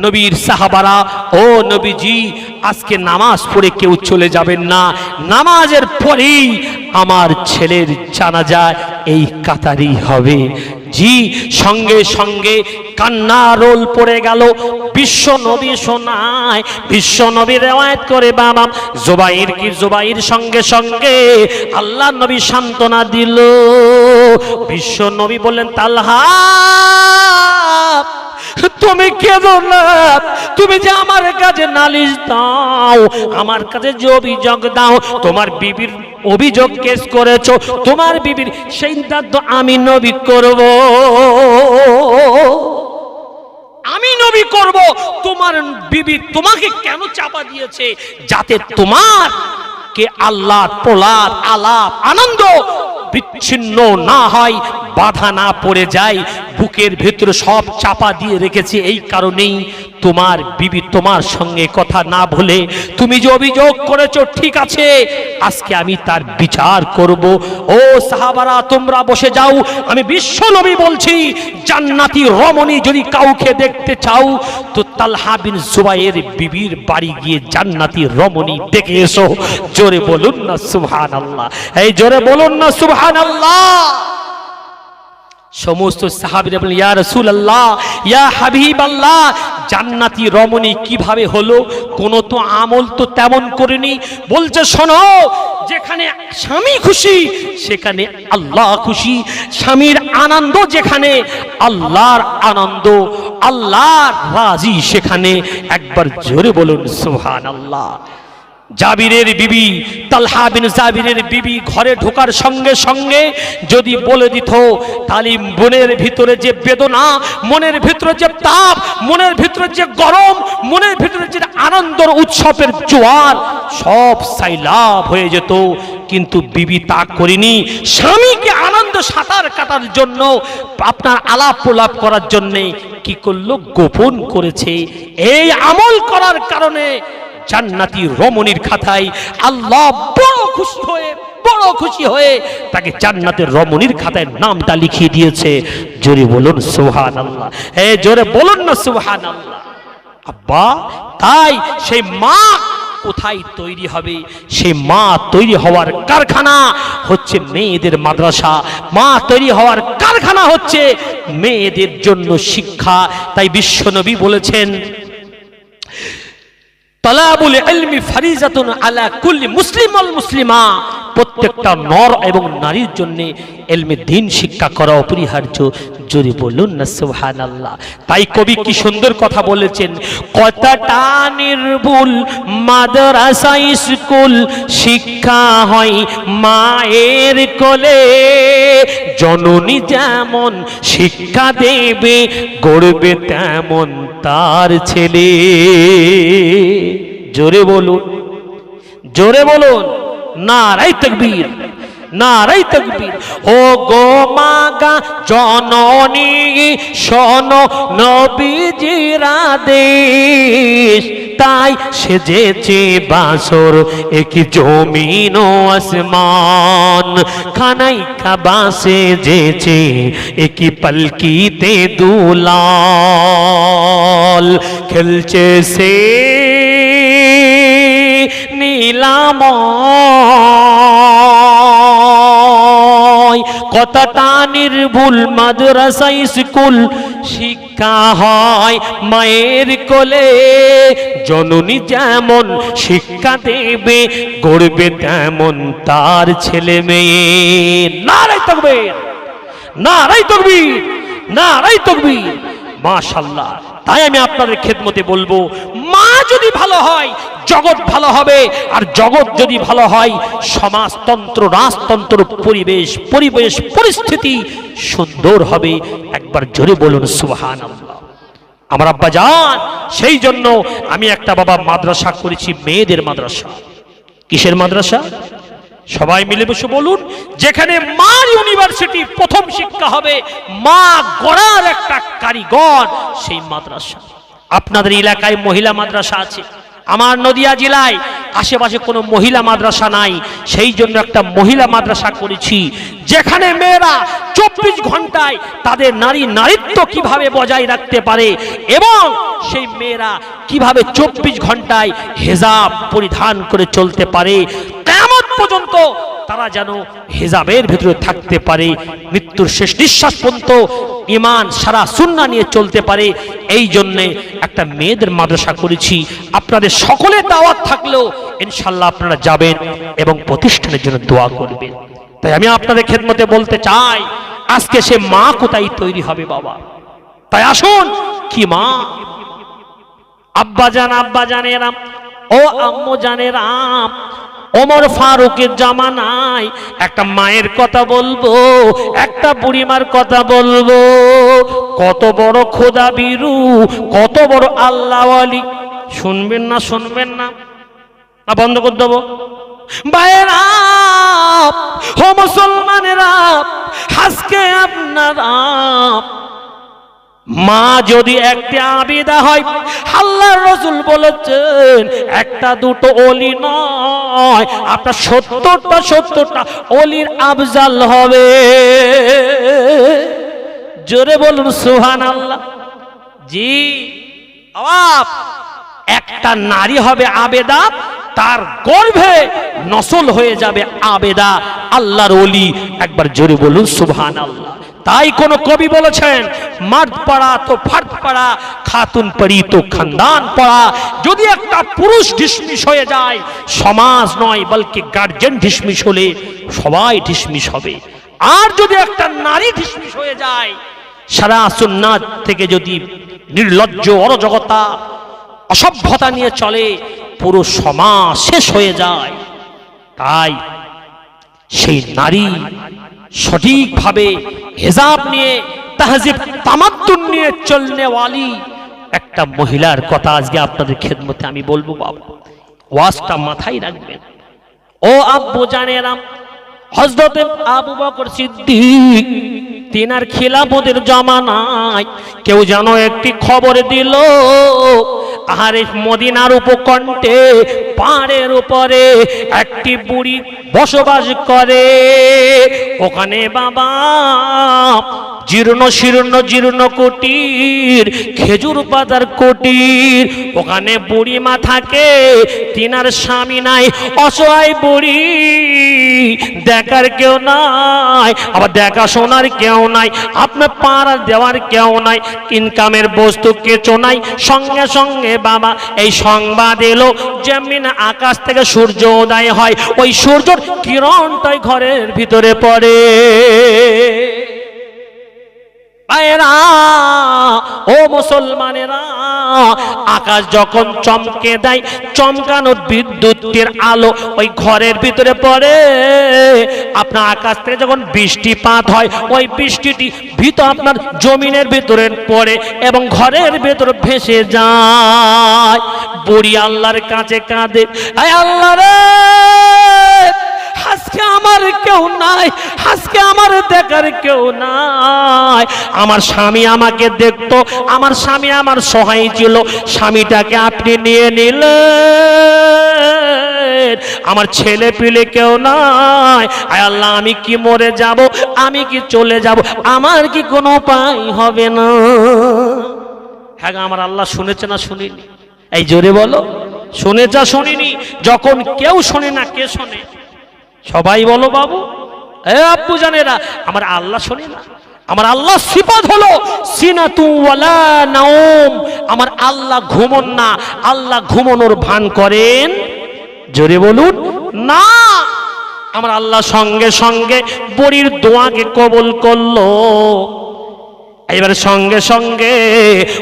নবীর সাহাবারা, ও নবীজি, আজকে নামাজ পড়ে কেউ চলে যাবেন না, নামাজের পরেই আমার ছেলের জানাজা এই কাতারই হবে। জি, সঙ্গে সঙ্গে কান্না রোল পড়ে গেল। বিশ্ব নবী শোনায়, বিশ্ব নবী রেওয়ায়েত করে বাবা জুবাইর সঙ্গে সঙ্গে আল্লাহ নবী সান্ত্বনা দিল। বিশ্ব নবী বললেন, তালহা তুমি কেঁদো না, তুমি যে আমার কাছে নালিশ দাও, আমার কাছে যে অভিযোগ দাও, তোমার বিবির অভিযোগ কেস করেছো, তোমার বিবির সেই দায়িত্ব আমি নবী করব, আমি নবী করব। তোমার বিবি তোমাকে কেন চাপা দিয়েছে? যাতে তোমার কে আল্লাহ পোলার আলাপ আনন্দ বিচ্ছিন্ন না হয়, বাধা না পড়ে যায়। বুকের ভেতরে সব চাপা দিয়ে রেখেছে এই কারণেই তোমার বিবি তোমার সঙ্গে কথা না বলে, তুমি যে অভিযোগ করেছো ঠিক আছে, আজকে আমি তার বিচার করব। ও সাহাবারা তোমরা বসে যাও, আমি বিশ্ব নবী বলছি, জান্নাতি রমণী যদি কাউকে দেখতে চাও তো তালহা বিন জুবাইর বিবির বাড়ি গিয়ে জান্নাতি রমণী দেখে এসো। জোরে বলুন না সুবহানাল্লাহ, এই জোরে বলুন না সুবহানাল্লাহ। সমস্ত সাহাবীরা বলেন, ইয়া রাসূলুল্লাহ, ইয়া হাবিবাল্লাহ, জান্নাতি রমণী কিভাবে হলো? কোনো তো আমল তো তেমন করেনি। বলছে শোনো, যেখানে স্বামী খুশি সেখানে আল্লাহ খুশি, স্বামীর আনন্দ যেখানে আল্লাহর আনন্দ, আল্লাহর রাজি সেখানে। একবার জোরে বলুন সুবহানাল্লাহ। জাবিরের বিবি, তালহা বিন জাবিরের বিবি ঘরে ঢোকার সঙ্গে সঙ্গে যদি বলে দিত, তালিম মনের ভিতরে যে বেদনা, মনের ভিতরে যে তাপ, মনের ভিতরে যে গরম, মনের ভিতরে যে আনন্দের উৎসবের জোয়ার, সব সাইলাব হয়ে যেত। কিন্তু বিবি তা করেনি। স্বামীকে আনন্দ সাঁতার কাটার জন্য, আপনার আলাপ প্রলাপ করার জন্য কি করলো? গোপন করেছে। এই আমল করার কারণে জান্নাতি রমণীর খাতায় আল্লাহ বড় খুশি হয়ে তাকে জান্নাতের রমণীর খাতায় নামটা লিখিয়ে দিয়েছে। জোরে বলুন সুবহানাল্লাহ, এই জোরে বলুন না সুবহানাল্লাহ। আব্বা, তাই সেই মা কোথায় তৈরি হবে? সেই মা তৈরি হওয়ার কারখানা হচ্ছে মেয়েদের মাদ্রাসা, মা তৈরি হওয়ার কারখানা হচ্ছে মেয়েদের জন্য শিক্ষা। তাই বিশ্বনবী বলেছেন, তালাবুল ইলমি ফারিজাতুন আলা কুল্লি মুসলিম ওয়াল মুসলিমা, প্রত্যেকটা নর এবং নারীর জন্য ইলমে দ্বীন শিক্ষা করা অপরিহার্য। জোরে বলুন না সুবহানাল্লাহ। তাই কবি কি সুন্দর কথা বলেছেন, কতটা নির্ভুল মাদ্রাসা স্কুল, শিক্ষা হয় মায়ের কোলে, জননী যেমন শিক্ষা দেবে গড়বে তেমন তার ছেলে। জোরে বলুন, জোরে বলুন, নারায়ে তাকবীর, নারায়ে তাকবীর। ও গো মাগা জননী শোনো নবীজির আদেশ, তাই সেজেছে বাসর এক জমিন ও আসমান, খানাই কাবা সেজেছে এক পলকিতে দুলাল, খেলছে সে নীলাময়, কতটা নির্ভুল মাদ্রাসা স্কুল, শিক্ষা শিক্ষা হয় মায়ের কোলে, জননী যেমন শিক্ষা দেবে গড়বে তেমন তার ছেলে মেয়ে। নারায়ে তাকবীর, নারায়ে তাকবীর, নারায়ে তাকবীর, মাশাআল্লাহ। তাই আমি আপনাদের খেদমতে বলবো, মা যদি ভালো হয় জগৎ ভালো হবে, আর জগৎ যদি ভালো হয় সমাজতন্ত্র, রাজতন্ত্র, পরিবেশ পরিস্থিতি সুন্দর হবে। একবার জোরে বলুন সুবহানাল্লাহ। আমার আব্বা জান, সেই জন্য আমি একটা বাবা মাদ্রাসা করেছি, মেয়েদের মাদ্রাসা। কিসের মাদ্রাসা? সবাই মিলে বসে বলুন। যেখানে মা ইউনিভার্সিটি, প্রথম শিক্ষা হবে মা গড়ার একটা কারিগর, সেই মাদ্রাসা। আপনাদের এলাকায় মহিলা মাদ্রাসা আছে, আমার নদিয়া জেলায় আশেপাশে কোনো মহিলা মাদ্রাসা নাই, সেই জন্য একটা মহিলা মাদ্রাসা করেছি, যেখানে মেয়েরা 24 ঘন্টায় তাদের নারীত্ব কিভাবে বজায় রাখতে পারে, এবং সেই মেয়েরা কিভাবে 24 ঘন্টায় হিজাব পরিধান করে চলতে পারে, কিয়ামত পর্যন্ত তারা যেন হিজাবের ভিতরে থাকতে পারে, মৃত্যুর শেষ নিঃশ্বাস পর্যন্ত ঈমান সারা সুন্নাহ নিয়ে চলতে পারে। এই জন্য একটা মেয়েদের মাদ্রাসা করেছি। আপনাদের সকলের দাওয়াত থাকলেও ইনশাআল্লাহ আপনারা যাবেন এবং প্রতিষ্ঠানের জন্য দোয়া করবেন। তাই আমি আপনাদের খেদমতে বলতে চাই, আজকে সে মা কোথায় তৈরি হবে বাবা? তাই আসুন, কি মা, আব্বা জানেরা, ও আম্মু জানেরা, ওমর ফারুকের জামানায় একটা মায়ের কথা বলবো, একটা বুড়িমার কথা বলবো। কত বড় খোদা বিরু, কত বড় আল্লাহ ওয়ালি। শুনবেন না? শুনবেন না? না বন্ধ করে দেবো? ভাইয়েরা, ও মুসলমানেরা, আজকে আপনারা মা যদি একটা আবিদা হয়, আল্লাহর রাসূল বলেছেন একটা দুটো ওলি নয়, আপনার 70টা ওলির আফজাল হবে। জোরে বলুন সুবহানাল্লাহ। জি, আওয়াজ। একটা নারী হবে আবেদা, তার গর্ভে নসল হয়ে যাবে আবেদা, আল্লাহর ওলি। একবার জোরে বলুন সুবহানাল্লাহ। তাই কোন কবি বলেছেন, মার্দ পড়া তো ফার্দ পড়া, খাতুন পড়ি তো খানদান পড়া। যদি একটা পুরুষ ঢিসমিস হয়ে যায়, সমাজ নয় বলকি গার্জেন ঢিসমিস হলে সবাই ঢিসমিস হবে। আর যদি একটা নারী ঢিসমিস হয়ে যায়, সারা সুন্নাত থেকে যদি নির্লজ্জ, অরাজকতা, অসভ্যতা নিয়ে চলে, পুরো সমাজ শেষ হয়ে যায়। তাই সেই নারী সঠিকভাবে হিজাব নিয়ে, তাহজিব তামাদ্দুন নিয়ে চলনে ওয়ালি একটা মহিলার কথা আজকে আপনাদের খেদমতে আমি বলবো বাবা। ওয়াজটা মাথায় রাখবেন। ও আব্বু জানেরা, হযরত আবু বকর সিদ্দিক তিনার খিলাফতের জামানায় কেউ যেন একটি খবর দিল, আরে মদিনার উপকণ্ঠে পাহাড়ের উপরে একটি বুড়ি বসবাস করে। ওখানে বাবা জীর্ণ কুটির, খেজুর পাতার কুটির, ওখানে বুড়ি মা থাকে, তিনার স্বামী নাই, অসহায় বুড়ি, দেখার কেউ নাই, আবার দেখাশোনার কেউ নাই, আপনার পাড়া দেওয়ার কেউ নাই, ইনকামের বস্তু কিছু নাই। সঙ্গে সঙ্গে বাবা এই সংবাদ এলো, যেমন আকাশ থেকে সূর্য উদয় হয়, ওই সূর্যের কিরণটাই ঘরের ভিতরে পড়ে। ভাইয়েরা, ও মুসলমানেরা, আকাশ যখন চমকে দেয়, চমকানো বিদ্যুতের আলো ওই ঘরের ভিতরে পড়ে। আপনার আকাশ থেকে যখন বৃষ্টিপাত হয়, ওই বৃষ্টিটি ভিতর আপনার জমিনের ভিতরে পড়ে এবং ঘরের ভিতরে ভেসে যায়। বুড়ি আল্লাহর কাছে কাঁদে, আয় আল্লাহ রে, আজকে আমার কেউ নাই, আজকে আমার দেখার কেউ নাই। আমার স্বামী আমাকে দেখতো, আমার স্বামী আমার সহায় ছিল, স্বামীটাকে আপনি নিয়ে নিলেন, আমার ছেলে পিলে কেউ নাই। আয় আল্লাহ, আমি কি মরে যাব, আমি কি চলে যাব, আমার কি কোনো উপায় হবে না? হ্যাঁ, আমার আল্লাহ শুনেছে না শুনিনি? এই জোরে বলো, শুনেছা শুনিনি? যখন কেউ শোনে না, কে শোনে? সবাই বলো বাবু। এ আব্বু জানেরা, আমার আল্লাহ শোনে না? আমার আল্লাহ সিফাত হলো সিনাতু ওয়ালা নাওম। আমার আল্লাহ ঘুমন না, আল্লাহ ঘুমানোর ভান করেন, জোরে বলুন না। আমার আল্লাহ সঙ্গে সঙ্গে বুড়ির দোয়াকে কবুল করলো। এবার সঙ্গে সঙ্গে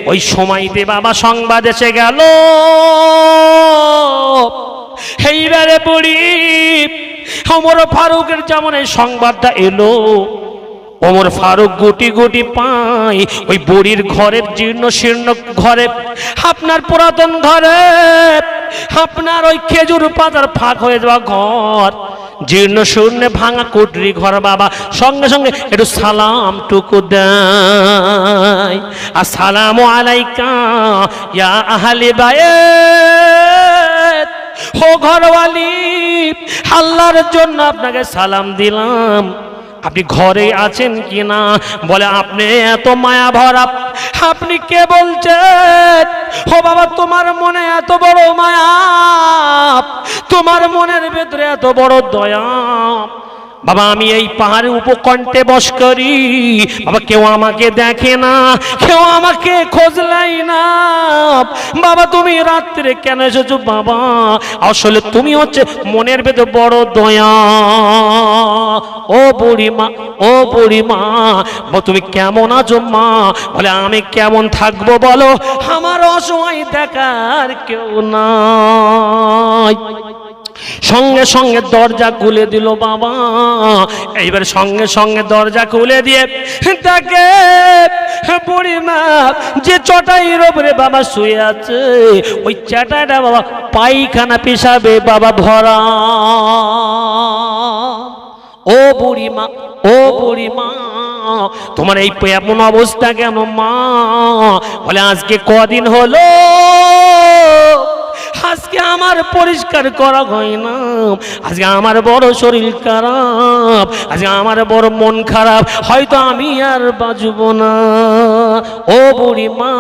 ওই সময়তে বাবা সংবাদ এসে গেল, এইবারে বুড়ি ওমর ফারুকের যেমন এই সংবাদটা এলো, ওমর ফারুক গুটি গুটি পায় ওই বুড়ির ঘরের জীর্ণ শীর্ণ ঘরে, আপনার পুরাতন ঘরে, আপনার ওই খেজুর পাতার ফাঁক হয়ে যাওয়া ঘর, জীর্ণ শূন্য ভাঙা কুটরি ঘর বাবা। সঙ্গে সঙ্গে একটু সালাম টুকু দেয়, আসসালামু আলাইকা ইয়া আহলে বায়াত। ও ঘরওয়ালি, আল্লাহর জন্য আপনাকে সালাম দিলাম, আপনি ঘরে আছেন কিনা? বলে আপনি এত মায়া ভরা, আপনি কে বলছেন? ও বাবা, তোমার মনে এত বড় মায়া, তোমার মনের ভেতরে এত বড় দয়া। বাবা আমি এই পাহাড়ের উপকণ্ঠে বস করি বাবা, কেউ আমাকে দেখে না, কেউ আমাকে খোঁজ লাই না। বাবা তুমি রাত্রে কেন এসেছো বাবা? আসলে তুমি হচ্ছে মনের ভেতর বড় দয়া। ও বুড়িমা, ও বুড়িমা, তুমি কেমন আছো মা? বলে আমি কেমন থাকবো বলো, আমার অসময় দেখার কেউ নাই। সঙ্গে সঙ্গে দরজা খুলে দিল বাবা। এইবার সঙ্গে সঙ্গে দরজা খুলে দিয়ে তাকে বুড়িমা যে চটাইয়ের উপরে বাবা শুয়ে আছে, ওই চটাইটা বাবা পায়খানা পেশাবে বাবা ভরা। ও বুড়িমা, ও বুড়িমা, তোমার এই এমন অবস্থা কেন মা? বলে আজকে কদিন হলো, আজকে আমার পরিষ্কার করা হয় না, আজকে আমার বড় শরীর খারাপ, আজকে আমার বড় মন খারাপ, হয়তো আমি আর বাঁচব না। ও বুড়িমা,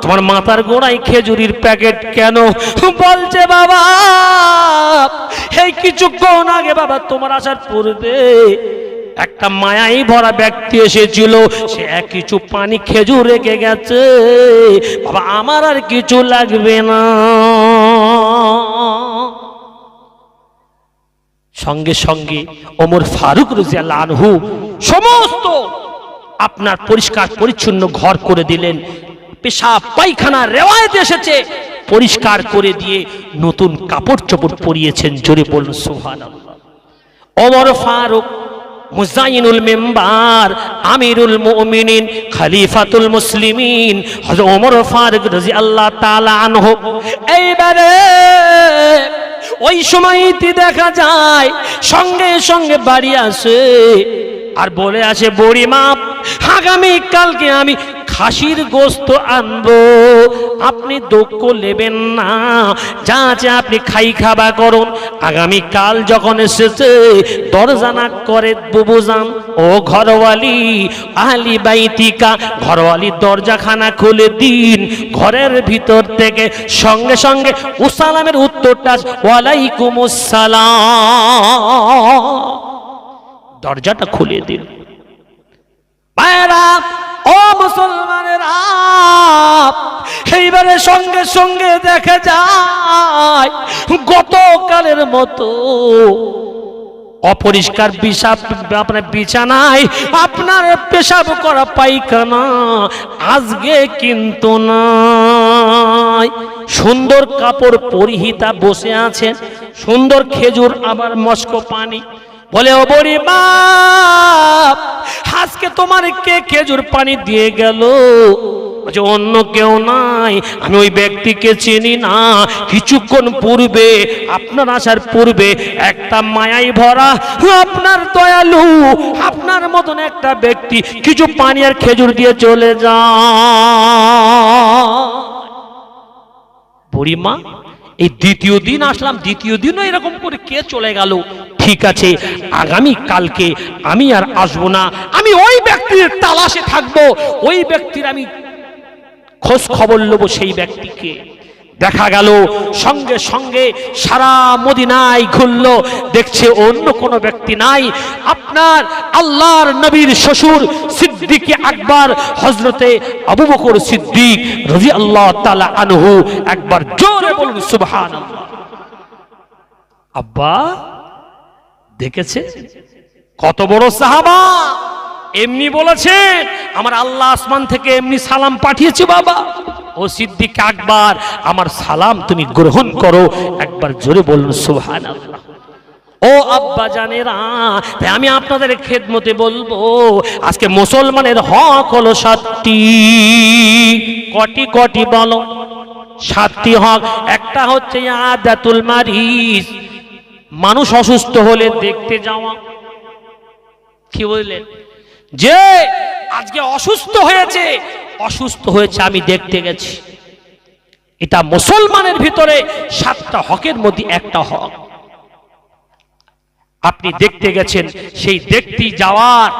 তোমার মাথার গোড়ায় খেজুরির প্যাকেট কেন? বলছে বাবা এই কিছুক্ষণ আগে বাবা তোমার আসার পূর্বে একটা মায়াই ভরা ব্যক্তি এসেছিল, সে কিছু পানি খেজুর রেখে গেছে বাবা, আমার আর কিছু লাগবে না। সঙ্গে সঙ্গে ওমর ফারুক রাদিয়াল্লাহু আনহু সমস্ত আপনার পরিষ্কার পরিচ্ছন্ন ঘর করে দিলেন। পেশাব পায়খানা রেওয়ায়েত এসেছে পরিষ্কার করে দিয়ে নতুন কাপড় চোপড় পরিয়েছেন। জোরে বলুন সুবহানাল্লাহ। ওমর ফারুক মুজাইনুল মেম্বার, আমিরুল মুমিনিন, খলিফাতুল মুসলিমিন হযরত ওমর ফারুক রাদিয়াল্লাহু তাআলা আনহু। এইবারে ওই সময়টি দেখা যায় সঙ্গে সঙ্গে বাড়ি আসে আর বলে আসে, বুড়িমা আগামী কালকে আমি খাসির গোস্ত আনবো, আপনি দুঃখ নেবেন না, যা যা আপনি খাই খাবা করুন। আগামী কাল যখন এসেছে দরজা নাক করে বুবুজান, ও ঘরওয়ালি আহলি বাইতিকা, ঘরওয়ালি দরজাখানা খুলে দিন। ঘরের ভিতর থেকে সঙ্গে সঙ্গে উসালামের উত্তরটা ওয়ালাইকুমুস সালাম, দরজাটা খুলে দিন। ভাইরা ও মুসলমানেরা, এইবারে সঙ্গে সঙ্গে দেখা যায় গতকালের মতো অপরিষ্কার আপনার বিছানায় আপনার পেশাব করা পায়খানা আজকে কিন্তু নাই। সুন্দর কাপড় পরিহিতা বসে আছেন, সুন্দর খেজুর আবার মস্কো পানি। বলে ও বুড়িমা আজকে তোমার কে খেজুর পানি দিয়ে গেল? অন্য কেউ নাই, আমি ওই ব্যক্তিকে চিনি না। কিছুক্ষণ পূর্বে আপনার আসার পূর্বে একটা মায়াই ভরা আপনার দয়ালু আপনার মতন একটা ব্যক্তি কিছু পানি আর খেজুর দিয়ে চলে যায়। বুড়িমা এই দ্বিতীয় দিন আসলাম, দ্বিতীয় দিনও এরকম করে কে চলে গেল? ঠিক আছে, আগামী কালকে আমি আর আসবো না, আমি ওই ব্যক্তির তালাশে থাকবো, ওই ব্যক্তির আমি খোঁজ খবর নেবো। সেই ব্যক্তিকে দেখা গেল সঙ্গে সঙ্গে সারা মদিনায় ঘুরলো, দেখছে অন্য কোনো ব্যক্তি নাই। আপনার আল্লাহর নবীর শ্বশুর সিদ্দিক আকবর হযরতে আবু বকর সিদ্দিক রাদিয়াল্লাহু তাআলা আনহু, একবার জোরে বলুন সুবহানাল্লাহ। আব্বা দেখেছে কত বড় সাহাবা, এমনি বলেছে আমার আল্লাহ আসমান থেকে এমনি সালাম পাঠিয়েছে। বাবা ও সিদ্দিক আকবর, আমার সালাম তুমি গ্রহণ করো। একবার জোরে বলুন সুবহানাল্লাহ। ও আব্বা জানেরা, তাই আমি আপনাদের খেদমতে বলবো, আজকে মুসলমানের হক হলো 7টি। কটি কটি বলো? 7টি হক। একটা হচ্ছে ইয়াদাতুল মারিজ, মানুষ অসুস্থ হলে দেখতে যাওয়া। কি বললেন? যে আজকে অসুস্থ হয়েছে আমি দেখতে গেছি। এটা মুসলমানের ভিতরে 7টা হকের মধ্যে একটা হক। আপনি দেখতে গেছেন, সেই দেখতে যাওয়ার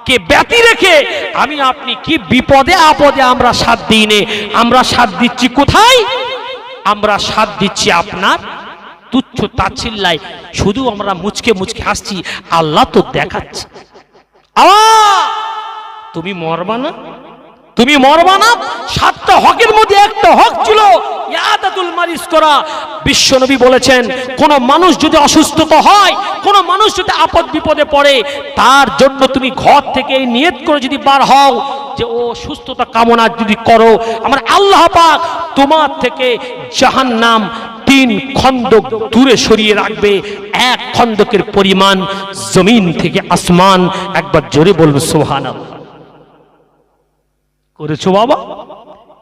কে ব্যতি রেখে আমি আপনি কি বিপদে আপদে আমরা সাথ দিই নে। আমরা সাথ দিচ্ছি কোথায়? আমরা সাথ দিচ্ছি আপনার তুচ্ছ তাচ্ছিল্যায়, শুধু আমরা মুচকে মুচকে হাসছি। আল্লাহ তো দেখাচ্ছে তুমি মরবা না, তুমি মরবা না। 7টা হকের মধ্যে একটা হক ছিল ইয়াদাতুল মারিজ করা। বিশ্বনবী বলেছেন, কোন মানুষ যদি অসুস্থতা হয়, কোন মানুষ যদি আপদ বিপদে পড়ে, তার জন্য তুমি ঘর থেকে এই নিয়ত করে যদি বার হও যে ও সুস্থতা কামনা যদি করো, আমার আল্লাহ পাক তোমার থেকে জাহান্নাম 3 খন্দক দূরে সরিয়ে রাখবে। 1 খন্দকের পরিমাণ জমিন থেকে আসমান। একবার জোরে বলুন সুবহানাল্লাহ। করেছো বাবা?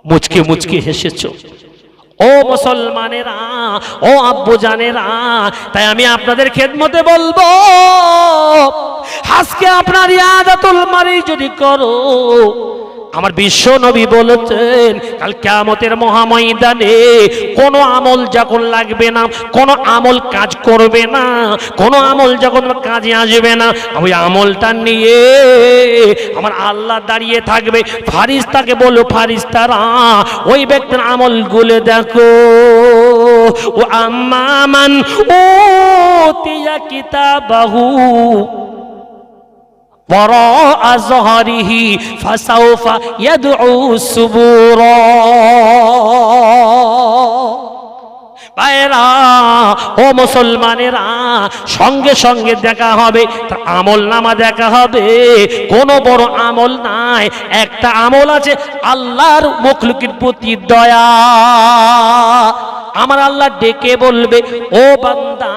মুচকে মুচকে হেসেছো। ও মুসলমানেরা, ও আব্বু জানেরা, তাই আমি আপনাদের খেদমতে বলবো, আজকে আপনার ইয়াদাতুল মারিজ যদি করো, আমার বিশ্ব নবী বলেছেন কাল কিয়ামতের মহাময়দানে কোনো আমল যখন লাগবে না, কোনো আমল কাজ করবে না, কোনো আমল যখন কাজে আসবে না, ওই আমলটা নিয়ে আমার আল্লাহ দাঁড়িয়ে থাকবে। ফারিস্তাকে বলো, ফারিস্তারা ওই ব্যক্তির আমল গুলে দেখো। ও আম্মান উতিয়া কিতাবাহু وراء ظهره فسوف يدعو ثبورا। ভাইরা ও মুসলমানেরা, সঙ্গে সঙ্গে দেখা হবে, তার আমল নামা দেখা হবে। কোনো বড় আমল নাই, একটা আমল আছে, আল্লাহর মখলুকের প্রতি দয়া। আমার আল্লাহ ডেকে বলবে, ও বান্দা,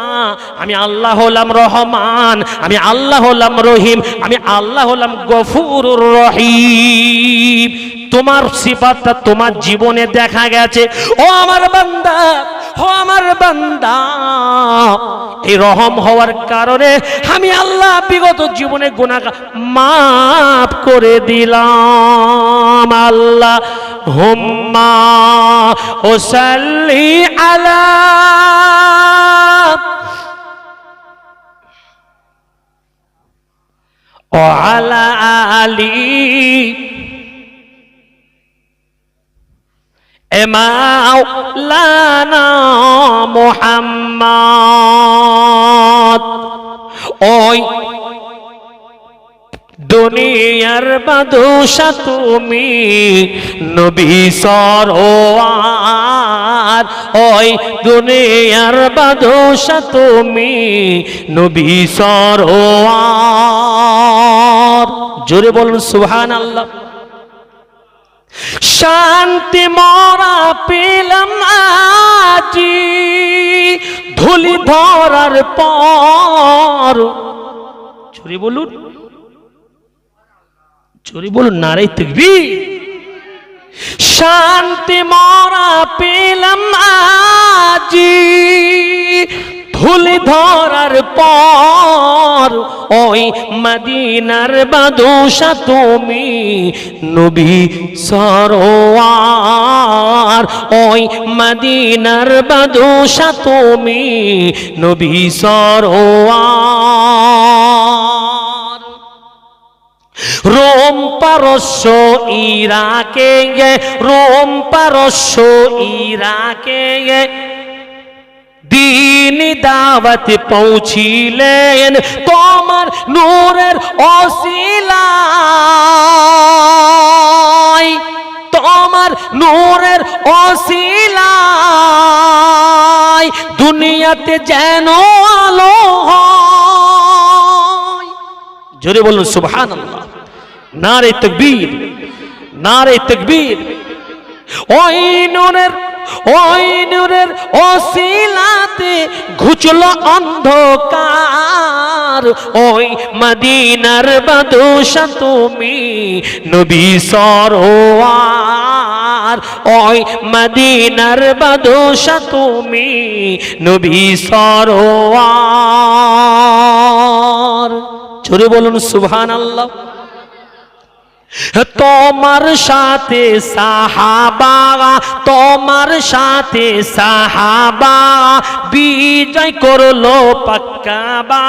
আমি আল্লাহ হলাম রহমান, আমি আল্লাহ হলাম রহিম, আমি আল্লাহ হলাম গফুরুর রহিম। তোমার সিফাতটা তোমার জীবনে দেখা গেছে। ও আমার বান্দা, ও আমার বান্দা, এই রহম হওয়ার কারণে আমি আল্লাহ বিগত জীবনে গুনাহ মাফ করে দিলাম। আল্লাহ হুম্মা ওসাল্লি আলা ও আলা আলি মাওলানা মুহাম্মদ। ওই দুনিয়ার বাদশা তুমি, নবী সরওয়ার। ওই দুনিয়ার বাদশা তুমি, নবী সরওয়ার। জোরে বলুন সুবহানাল্লাহ। শান্তি মরা পেলাম আজি ধুলি ধরার পর। জোরে বলুন, জোরে বলুন নারে তাকবীর। শান্তি মরা পেলাম আজি ধুলি ধরার পর। ওই মদিনার বাদশা তুমি, নবী সরওয়ার। ওই মদিনার বাদশা তুমি, নবী সরওয়ার। রোম পারস্য ইরাকে, রোম পারস্য ইরাকে দিন দাওয়াত পৌঁছিলেন তোমার নূরের ওসিলায়, তোমার নূরের ওসিলায় দুনিয়াতে যেন আলো হয়। জোরে বলুন সুবহানাল্লাহ। নারে তাকবীর, নারে তাকবীর। ওই নূরের ওসিলাতে ঘুচলো অন্ধকার। ওই মদিনার বাদশা তুমি নবী সরওয়ার, ওই মদিনার বাদশা তুমি নবী সরওয়ার। জোরে বলুন সুবহানাল্লাহ। তোমার সাথে সাহাবা, তোমার সাথে সাহাবা বিজয় করলো পাক্কাবা।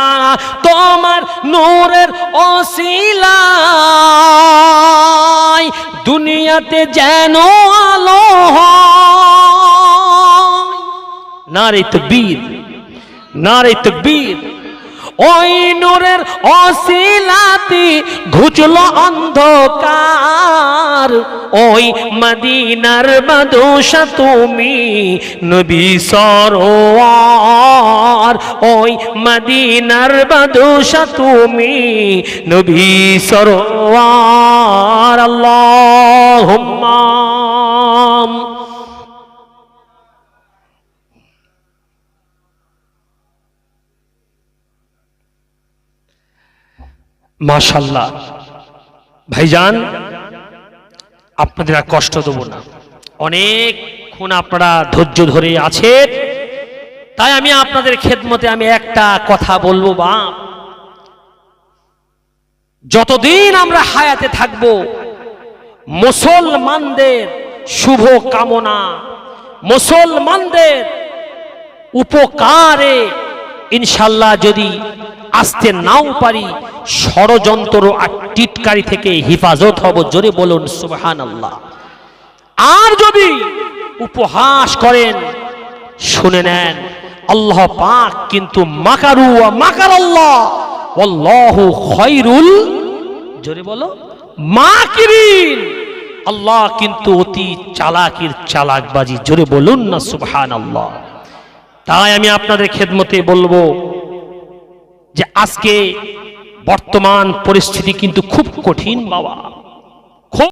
তোমার নূরের ওসিলায় দুনিয়াতে যেন আলো হয়। নারে তাকবীর, নারে তাকবীর। ওই নূরের ওসিলাতে ঘুচলো অন্ধকার। ওই মদিনার বাদশা তুমি নবী সরওয়ার, ওই মদিনার বাদশা তুমি নবী সরওয়ার। আল্লাহুম্মা মাশাআল্লাহ। ভাইজান আপনাদের আর কষ্ট দেব না, অনেকক্ষণ আপনারা ধৈর্য ধরে আছেন, তাই আমি আপনাদের খেদমতে আমি একটা কথা বলবো। বা যতদিন আমরা হায়াতে থাকব মুসলমানদের শুভ কামনা, মুসলমানদের উপকারে ইনশাআল্লাহ যদি আসতে নাও পারি, ষড়যন্ত্র আর টিটকারি থেকে হেফাজত হব। জোরে বলুন সুবহানাল্লাহ। আর যদি উপহাস করেন, শুনে নেন আল্লাহ পাক কিন্তু মাকারু ওয়া মাকারাল্লাহ ওয়াল্লাহু খায়রুল, জোরে বলো, মাকিরিন। আল্লাহ কিন্তু অতি চালাকির চালাকবাজি। জোরে বলুন না সুবহানাল্লাহ। তাই আমি আপনাদের খেদমতে বলবো যে আজকে বর্তমান পরিস্থিতি কিন্তু খুব কঠিন বাবা।